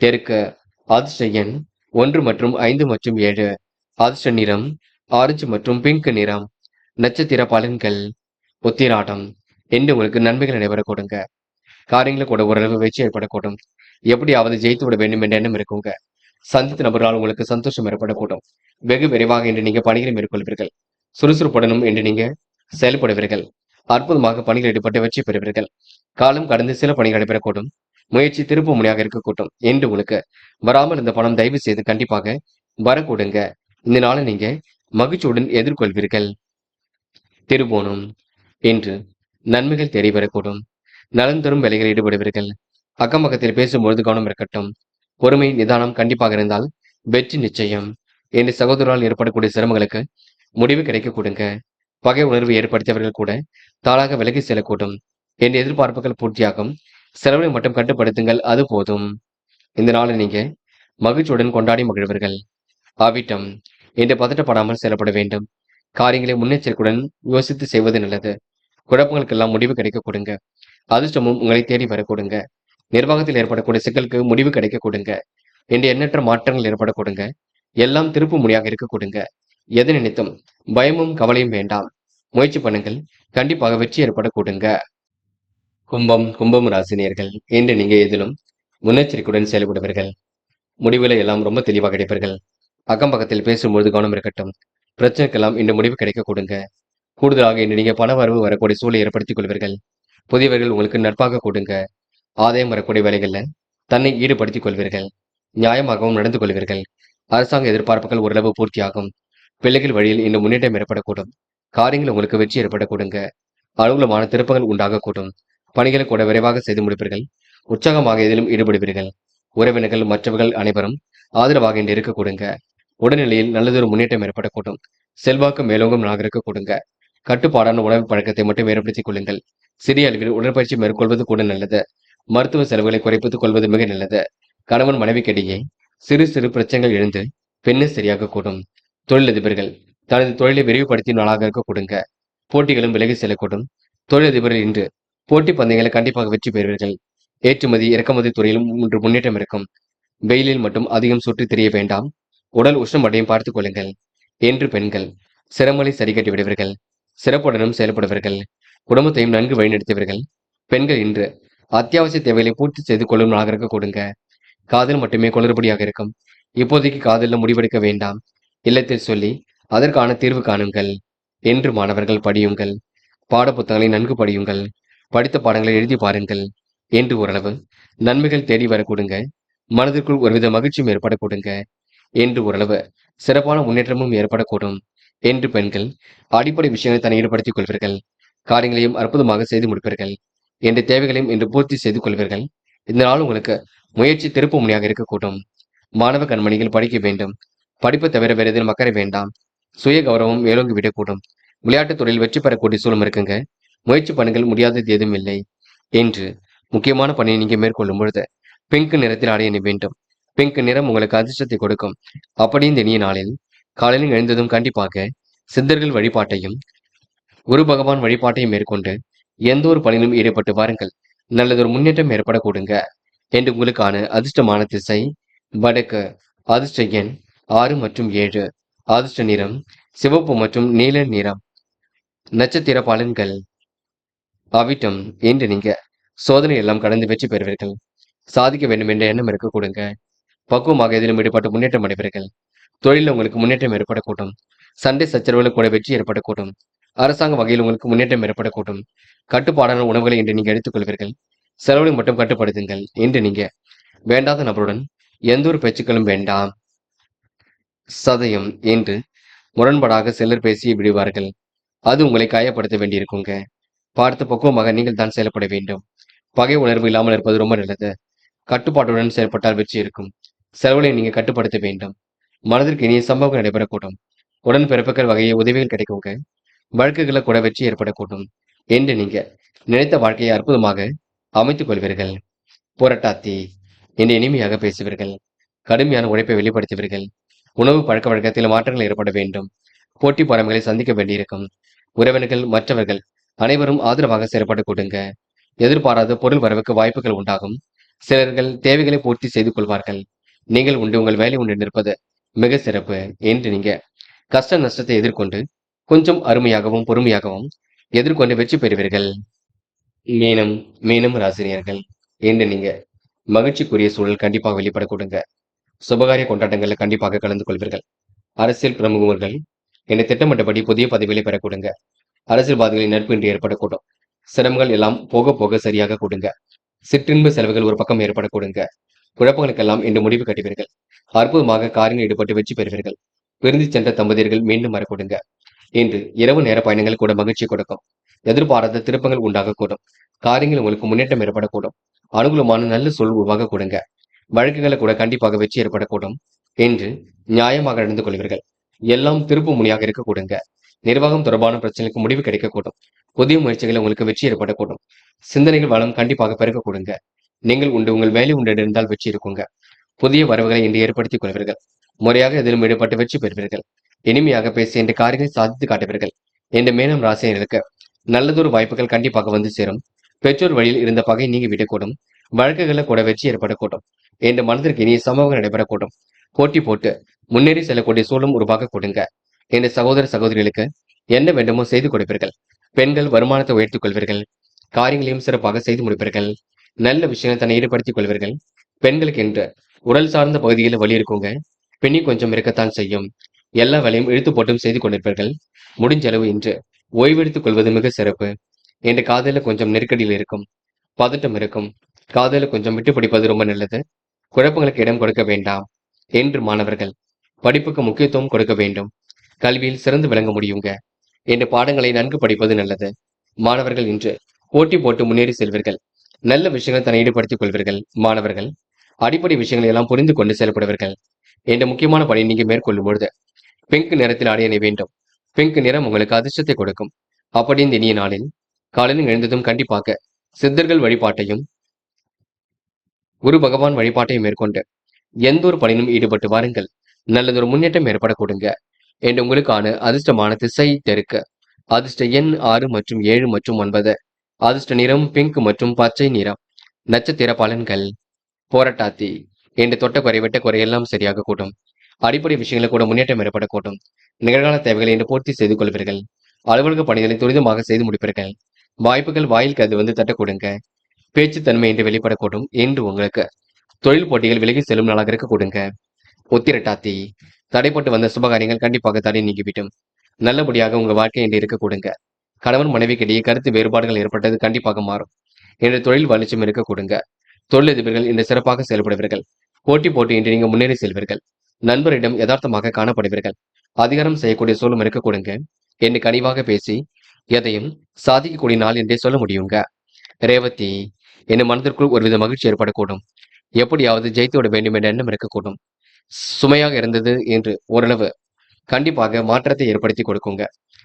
தெற்கு. அதிர்ஷ்ட எண் 1 மற்றும் 5 மற்றும் 7. அதிர்ஷ்ட நிறம் ஆரஞ்சு மற்றும் பிங்க் நிறம். நட்சத்திர பலன்கள் உத்திராடம் என்று உங்களுக்கு நன்மைகள் நடைபெற கொடுங்க. காரியங்களை கூட ஓரளவு வெற்றி ஏற்படக்கூடும். எப்படியாவது ஜெயித்து விட வேண்டும் என்ற எண்ணம் இருக்குங்க. சந்தித்த நபர்களால் உங்களுக்கு சந்தோஷம் ஏற்படக்கூடும். வெகு விரைவாக இன்று நீங்க பணிகளை மேற்கொள்வீர்கள். சுறுசுறுப்புடனும் இன்று நீங்க செயல்படுவீர்கள். அற்புதமாக பணிகள் ஈடுபட்டு வெற்றி பெறுவீர்கள். காலம் கடந்து சில பணிகள் நடைபெறக்கூடும். முயற்சி திருப்பு முனையாக இருக்கக்கூடும். என்று உங்களுக்கு வராமல் இந்த பணம் தயவு செய்து கண்டிப்பாக வரக்கூடுங்க. இந்த நாளை நீங்க மகிழ்ச்சியுடன் எதிர்கொள்வீர்கள். திருவோணம் என்று நன்மைகள் தேடி வரக்கூடும். நலன் தரும் வேலைகளில் ஈடுபடுவீர்கள். அக்கம் பக்கத்தில் பேசும்பொழுது கவனம் இருக்கட்டும். பொறுமை நிதானம் கண்டிப்பாக இருந்தால் வெற்றி நிச்சயம். என்று சகோதரரால் ஏற்படக்கூடிய சிரமங்களுக்கு முடிவு கிடைக்க கொடுங்க. பகை உணர்வு ஏற்படுத்தியவர்கள் கூட தாளாக விலகி செல்லக்கூடும். என் எதிர்பார்ப்புகள் பூர்த்தியாகும். செலவை மட்டும் கட்டுப்படுத்துங்கள், அது போதும். இந்த நாளை நீங்க மகிழ்ச்சியுடன் கொண்டாடி மகிழ்வீர்கள். ஆவிட்டம் என்று பதட்டப்படாமல் செயல்பட வேண்டும். காரியங்களை முன்னெச்சரிக்கையுடன் யோசித்து செய்வது நல்லது. குழப்பங்களுக்கெல்லாம் முடிவு கிடைக்க கொடுங்க. அதிர்ஷ்டமும் உங்களை தேடி வர கொடுங்க. நிர்வாகத்தில் ஏற்படக்கூடிய சிக்கலுக்கு முடிவு கிடைக்க கொடுங்க. என்று எண்ணற்ற மாற்றங்கள் ஏற்பட கொடுங்க. எல்லாம் திருப்பு முனையாக இருக்க கொடுங்க. எதை நினைத்தும் பயமும் கவலையும் வேண்டாம். முயற்சி பண்ணுங்கள். கண்டிப்பாக வெற்றி ஏற்பட கொடுங்க. கும்பம் ராசினியர்கள் இன்று நீங்க எதிலும் முன்னெச்சரிக்கையுடன் செயல்படுவீர்கள். முடிவுகளை எல்லாம் ரொம்ப தெளிவாக கிடைப்பீர்கள். அக்கம் பக்கத்தில் பேசும்பொழுது கவனம் இருக்கட்டும். பிரச்சனைக்கெல்லாம் இன்று முடிவு கிடைக்க கொடுங்க. கூடுதலாக இன்று நீங்க பண வரவு வரக்கூடிய சூழலை ஏற்படுத்திக் கொள்வீர்கள். புதியவர்கள் உங்களுக்கு நட்பாக கொடுங்க. ஆதாயம் வரக்கூடிய வேலைகள்ல தன்னை ஈடுபடுத்திக் கொள்வீர்கள். நியாயமாகவும் நடந்து கொள்வீர்கள். அரசாங்க எதிர்பார்ப்புகள் ஓரளவு பூர்த்தியாகும். பிள்ளைகள் வழியில் இன்று முன்னேற்றம் ஏற்படக்கூடும். காரியங்கள் உங்களுக்கு வெற்றி ஏற்பட கொடுங்க. அனுகூலமான திருப்பங்கள் உண்டாகக்கூடும். பணிகளை கூட விரைவாக செய்து முடிப்பீர்கள். உற்சாகமாக எதிலும் ஈடுபடுவீர்கள். உறவினர்கள் மற்றவர்கள் அனைவரும் ஆதரவாக இன்று இருக்க கொடுங்க. உடல்நிலையில் நல்லதொரு முன்னேற்றம் ஏற்படக்கூடும். செல்வாக்கு மேலோங்கும் நாளாக இருக்க கொடுங்க. கட்டுப்பாடான உணவு பழக்கத்தை மட்டும் ஏற்படுத்திக் கொள்ளுங்கள். சிறிய அளவில் உடற்பயிற்சி மேற்கொள்வது கூட நல்லது. மருத்துவ செலவுகளை குறைப்பித்துக் கொள்வது மிக நல்லது. கணவன் மனைவிக்கிடையே சிறு சிறு பிரச்சனைகள் எழுந்து பெண்ணு சரியாக கூடும். தொழிலதிபர்கள் தனது தொழிலை விரிவுபடுத்தி நாளாக இருக்க கொடுங்க. போட்டிகளும் விலகி செல்லக்கூடும். தொழிலதிபர்கள் இன்று போட்டி பந்தயங்களை கண்டிப்பாக வெற்றி பெறுவீர்கள். ஏற்றுமதி இறக்குமதி துறையிலும் இன்று முன்னேற்றம் இருக்கும். வெயிலில் மட்டும் அதிகம் சுற்றி திரிய வேண்டாம். உடல் உஷ்ணம் அடையும் பார்த்துக் கொள்ளுங்கள் என்று பெண்கள் சிரமங்களை சரி கட்டி விடுவீர்கள். சிறப்புடனும் செயல்படுவீர்கள். குடும்பத்தையும் நன்கு வழிநடத்துவீர்கள். பெண்கள் இன்று அத்தியாவசிய தேவைகளை பூர்த்தி செய்து கொள்ளும் நாளாக கொடுங்க. காதல் மட்டுமே குளறுபடியாக இருக்கும். இப்போதைக்கு காதலில் முடிவெடுக்க வேண்டாம். இல்லத்தில் சொல்லி அதற்கான தீர்வு காணுங்கள் என்று மாணவர்கள் படியுங்கள். பாட புத்தகங்களை நன்கு படியுங்கள். படித்த பாடங்களை எழுதி பாருங்கள் என்று ஓரளவு நன்மைகள் தேடி வர கொடுங்க. மனதிற்குள் ஒருவித மகிழ்ச்சியும் ஏற்பட கொடுங்க என்று ஓரளவு சிறப்பான முன்னேற்றமும் ஏற்படக்கூடும் என்று பெண்கள் அடிப்படை விஷயங்களை தன்னை ஈடுபடுத்திக் கொள்வீர்கள். காரியங்களையும் அற்புதமாக செய்து முடிப்பீர்கள். என்ற தேவைகளையும் இன்று பூர்த்தி செய்து கொள்வீர்கள். இந்த நாள் உங்களுக்கு முயற்சி திருப்பு முனையாக இருக்கக்கூடும். மாணவ கண்மணிகள் படிக்க வேண்டும். படிப்பு தவிர வேறு எதிலும் அக்கறை வேண்டாம். சுய கௌரவம் மேலோங்கி விடக்கூடும். விளையாட்டுத் துறையில் வெற்றி பெறக்கூடிய சூழல் இருக்குங்க. முயற்சி பண்ணுங்கள், முடியாதது எதுவும் இல்லை என்று முக்கியமான பணியை நீங்க மேற்கொள்ளும் பொழுது பிங்க் நிறத்தில் ஆடை அணிய வேண்டும். பிங்க் நிறம் உங்களுக்கு அதிர்ஷ்டத்தை கொடுக்கும். அப்படி இந்த இனிய நாளில் காலையில் எழுந்ததும் கண்டிப்பாக சித்தர்கள் வழிபாட்டையும் குரு பகவான் வழிபாட்டையும் மேற்கொண்டு எந்த ஒரு பணியிலும் ஈடுபட்டு வாருங்கள். நல்லதொரு முன்னேற்றம் ஏற்பட கொடுங்க என்று உங்களுக்கான அதிர்ஷ்டமான திசை வடக்கு. அதிர்ஷ்ட எண் 6 மற்றும் 7. அதிர்ஷ்ட நிறம் சிவப்பு மற்றும் நீல நிறம். நட்சத்திர பலன்கள். அவிட்டம். என்று நீங்க சோதனை எல்லாம் கடந்து வெற்றி பெறுவீர்கள். சாதிக்க வேண்டும் என்ற எண்ணம் இருக்க கொடுங்க. பக்குவமாக எதிலும் ஈடுபட்டு முன்னேற்றம் அடைவீர்கள். தொழிலில் உங்களுக்கு முன்னேற்றம் ஏற்படக்கூடும். சண்டை சச்சரவுகளுக்கு கூட வெற்றி ஏற்படக்கூடும். அரசாங்க வகையில் உங்களுக்கு முன்னேற்றம் ஏற்படக்கூடும். கட்டுப்பாடான உணவுகளை இன்று நீங்க எடுத்துக்கொள்வீர்கள். செலவுகளை மட்டும் கட்டுப்படுத்துங்கள். இன்று நீங்க வேண்டாத நபருடன் எந்த ஒரு பேச்சுக்களும் வேண்டாம். சதயம். என்று முரண்பாடாக சிலர் பேசி விடுவார்கள். அது உங்களை காயப்படுத்த வேண்டியிருக்குங்க. பார்த்து பக்குவமாக நீங்கள் தான் செயல்பட வேண்டும். பகை உணர்வு இல்லாமல் இருப்பது ரொம்ப நல்லது. கட்டுப்பாட்டுடன் செயல்பட்டால் வெற்றி இருக்கும். செலவுகளை நீங்க கட்டுப்படுத்த வேண்டும். மனதிற்கு இனிய சம்பவங்கள் நடைபெறக்கூடும். உடன் பிறப்புகள் வகையை உதவிகள் கிடைக்குங்க. வழக்குகளை கூட வெற்றி ஏற்படக்கூடும் என்று நீங்க நினைத்த வாழ்க்கையை அற்புதமாக அமைத்துக் கொள்வீர்கள். புரட்டாத்தி. என்று இனிமையாக பேசுவீர்கள். கடுமையான உழைப்பை வெளிப்படுத்துவீர்கள். உணவு பழக்க வழக்கத்தில் மாற்றங்கள் ஏற்பட வேண்டும். போட்டி பொறாமைகளை சந்திக்க வேண்டியிருக்கும். உறவினர்கள் மற்றவர்கள் அனைவரும் ஆதரவாக செயல்பட கொடுங்க. எதிர்பாராத பொருள் வரவுக்கு வாய்ப்புகள் உண்டாகும். சிலர்கள் தேவைகளை பூர்த்தி செய்து கொள்வார்கள். நீங்கள் உண்டு உங்கள் வேலை உண்டு நிற்பது மிக சிறப்பு என்று நீங்க கஷ்ட நஷ்டத்தை எதிர்கொண்டு கொஞ்சம் அருமையாகவும் பொறுமையாகவும் எதிர்கொண்டு வெற்றி பெறுவீர்கள். மீனம். மீனம் ராசினியர்கள். என்று நீங்க மகிழ்ச்சிக்குரிய சூழல் கண்டிப்பாக வெளிப்பட கொடுங்க. சுபகாரிய கொண்டாட்டங்கள்ல கண்டிப்பாக கலந்து கொள்வீர்கள். அரசியல் பிரமுகர்கள் என்னை திட்டமிட்டபடி புதிய பதவிகளை பெற கொடுங்க. அரசியல்வாதிகளின் நட்பு இன்று ஏற்படக்கூடும். சிரமங்கள் எல்லாம் போக போக சரியாக கொடுங்க. சிற்றின்ப செலவுகள் ஒரு பக்கம் ஏற்பட கொடுங்க. குழப்பங்களுக்கெல்லாம் இன்று முடிவு கட்டுவீர்கள். அற்புதமாக காரில் ஈடுபட்டு வெற்றி பெறுவீர்கள். பிரிந்து சென்ற தம்பதியர்கள் மீண்டும் வர கொடுங்க. இன்று இரவு நேர பயணங்கள் கூட மகிழ்ச்சி கொடுக்கும். எதிர்பாராத திருப்பங்கள் உண்டாகக்கூடும். காரியங்கள் உங்களுக்கு முன்னேற்றம் ஏற்படக்கூடும். அனுகூலமான நல்ல சொல் உருவாக கொடுங்க. வழக்குகளை கூட கண்டிப்பாக வெற்றி ஏற்படக்கூடும் என்று நியாயமாக நடந்து கொள்வீர்கள். எல்லாம் திருப்பு முனையாக இருக்க கொடுங்க. நிர்வாகம் தொடர்பான பிரச்சனைக்கு முடிவு கிடைக்கக்கூடும். புதிய முயற்சிகள் உங்களுக்கு வெற்றி ஏற்படக்கூடும். சிந்தனைகள் வளம் கண்டிப்பாக பெருக்க கொடுங்க. நீங்கள் உண்டு உங்கள் வேலை உண்டு இருந்தால் வெற்றி இருக்குங்க. புதிய வரவுகளை இன்று ஏற்படுத்திக் கொள்வீர்கள். முறையாக எதிலும் ஈடுபட்டு வெற்றி பெறுவீர்கள். இனிமையாக பேசி என்ற காரியங்களை சாதித்து காட்டுவீர்கள். என்ற மேலும் ராசியர்களுக்கு நல்லதொரு வாய்ப்புகள் கண்டிப்பாக வந்து சேரும். பெற்றோர் வழியில் இருந்த பகை நீங்கி விடக்கூடும். வழக்குகளை கூட வெற்றி ஏற்படக்கூடும். என்ற மனதிற்கு இனிய சம்பவங்கள் நடைபெறக்கூடும். போட்டி போட்டு முன்னேறி செல்லக்கூடிய சூழலும் உருவாக கொடுங்க. என்ற சகோதர சகோதரிகளுக்கு என்ன வேண்டுமோ செய்து கொடுப்பீர்கள். பெண்கள் வருமானத்தை உயர்த்திக் கொள்வீர்கள். காரியங்களையும் சிறப்பாக செய்து முடிப்பீர்கள். நல்ல விஷயங்களை தன்னை ஈடுபடுத்திக் கொள்வீர்கள். பெண்களுக்கு என்று உடல் சார்ந்த பகுதிகளில் வலி இருக்குங்க. பின்னி கொஞ்சம் இருக்கத்தான் செய்யும். எல்லா வேலையும் இழுத்து போட்டும் செய்து கொண்டிருப்பீர்கள். முடிஞ்ச அளவு இன்று ஓய்வெடுத்துக் கொள்வது மிக சிறப்பு. என்ற காதல கொஞ்சம் நெருக்கடியில் இருக்கும். பதட்டம் இருக்கும். காதல கொஞ்சம் விட்டு பிடிப்பது ரொம்ப நல்லது. குழப்பங்களுக்கு இடம் கொடுக்க வேண்டாம் என்று மாணவர்கள் படிப்புக்கு முக்கியத்துவம் கொடுக்க வேண்டும். கல்வியில் சிறந்து விளங்க முடியுங்க என்ற பாடங்களை நன்கு படிப்பது நல்லது. மாணவர்கள் இன்று போட்டி போட்டு முன்னேறி செல்வீர்கள். நல்ல விஷயங்களை தன்னை ஈடுபடுத்திக் கொள்வீர்கள். மாணவர்கள் அடிப்படை விஷயங்களை எல்லாம் புரிந்து கொண்டு செயல்படுவீர்கள். என்ற முக்கியமான பணி நீங்க மேற்கொள்ளும் பொழுது பிங்க் நிறத்தில் ஆடை அணிய வேண்டும். பிங்க் நிறம் உங்களுக்கு அதிர்ஷ்டத்தை கொடுக்கும். அப்படி இந்த இனிய நாளில் காலையில் எழுந்ததும் கண்டிப்பாக சித்தர்கள் வழிபாட்டையும் குரு பகவான் வழிபாட்டையும் மேற்கொண்டு எந்த ஒரு பணியிலும் ஈடுபட்டு வாருங்கள். நல்லதொரு முன்னேற்றம் ஏற்பட கொடுங்க என்று உங்களுக்கான அதிர்ஷ்டமான திசை தெற்கு. அதிர்ஷ்ட எண் 6 மற்றும் 7 மற்றும் 9. அதிர்ஷ்ட நிறம் பிங்க் மற்றும் பச்சை நிறம். நட்சத்திர பலன்கள். போராட்டாத்தி இன்று தொட்ட குறை வெட்ட குறையெல்லாம் சரியாக கூட்டும். அடிப்படை விஷயங்களில் கூட முன்னேற்றம் ஏற்படக்கூடும். நிகழ்கால தேவைகளை இன்று பூர்த்தி செய்து கொள்வீர்கள். அலுவலக பணிகளை துரிதமாக செய்து முடிப்பீர்கள். வாய்ப்புகள் வாயில் கது வந்து தட்ட கொடுங்க. பேச்சுத்தன்மை என்று வெளிப்படக்கூடும். இன்று உங்களுக்கு தொழில் போட்டிகள் விலகி செல்லும் நாளாக இருக்க கொடுங்க. உத்திரட்டாத்தி தடைப்பட்டு வந்த சுபகாரியங்கள் கண்டிப்பாக தடை நீங்கிவிடும். நல்லபடியாக உங்க வாழ்க்கை இன்று இருக்க கொடுங்க. கணவன் மனைவிக்கிடையே கருத்து வேறுபாடுகள் ஏற்பட்டது கண்டிப்பாக மாறும். இன்று தொழில் வளர்ச்சியும் இருக்க கொடுங்க. தொழிலதிபர்கள் இன்று சிறப்பாக செயல்படுவீர்கள். போட்டி இன்று நீங்க முன்னேறி செல்வீர்கள். நண்பரிடம் யதார்த்தமாக காணப்படுவீர்கள். அதிகாரம் செய்யக்கூடிய சூழலும் இருக்க கொடுங்க. என்று கனிவாக பேசி எதையும் சாதிக்கக்கூடிய நாள் என்றே சொல்ல முடியுங்க. ரேவதி என் மனதிற்குள் ஒருவித மகிழ்ச்சி ஏற்படக்கூடும். எப்படியாவது ஜெயித்து விட வேண்டும் என்ற எண்ணம் இருக்கக்கூடும். சுமையாக இருந்தது என்று ஓரளவு கண்டிப்பாக மாற்றத்தை ஏற்படுத்தி கொடுக்குங்க.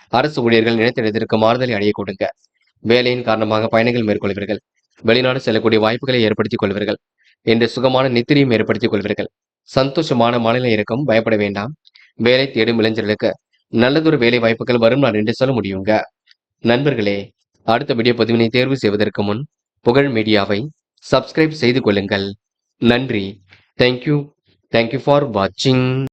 அரசு ஊழியர்கள் நினைத்த இடத்திற்கு மாறுதலை அடைய கொடுங்க. வேலையின் காரணமாக பயணங்கள் மேற்கொள்வீர்கள். வெளிநாடு செல்லக்கூடிய வாய்ப்புகளை ஏற்படுத்திக் கொள்வீர்கள். என்று சுகமான நித்திரையும் ஏற்படுத்திக் கொள்வீர்கள். சந்தோஷமான மனநிலை இருக்கும். பயப்பட வேண்டாம். வேலை தேடும் இளைஞர்களுக்கு நல்லதொரு வேலை வாய்ப்புகள் வரும் நாள் என்று சொல்ல முடியுங்க. நண்பர்களே, அடுத்த வீடியோ பதிவினை தேர்வு செய்வதற்கு முன் புகழ் மீடியாவை சப்ஸ்கிரைப் செய்து கொள்ளுங்கள். நன்றி. தேங்க்யூ ஃபார் வாட்சிங்.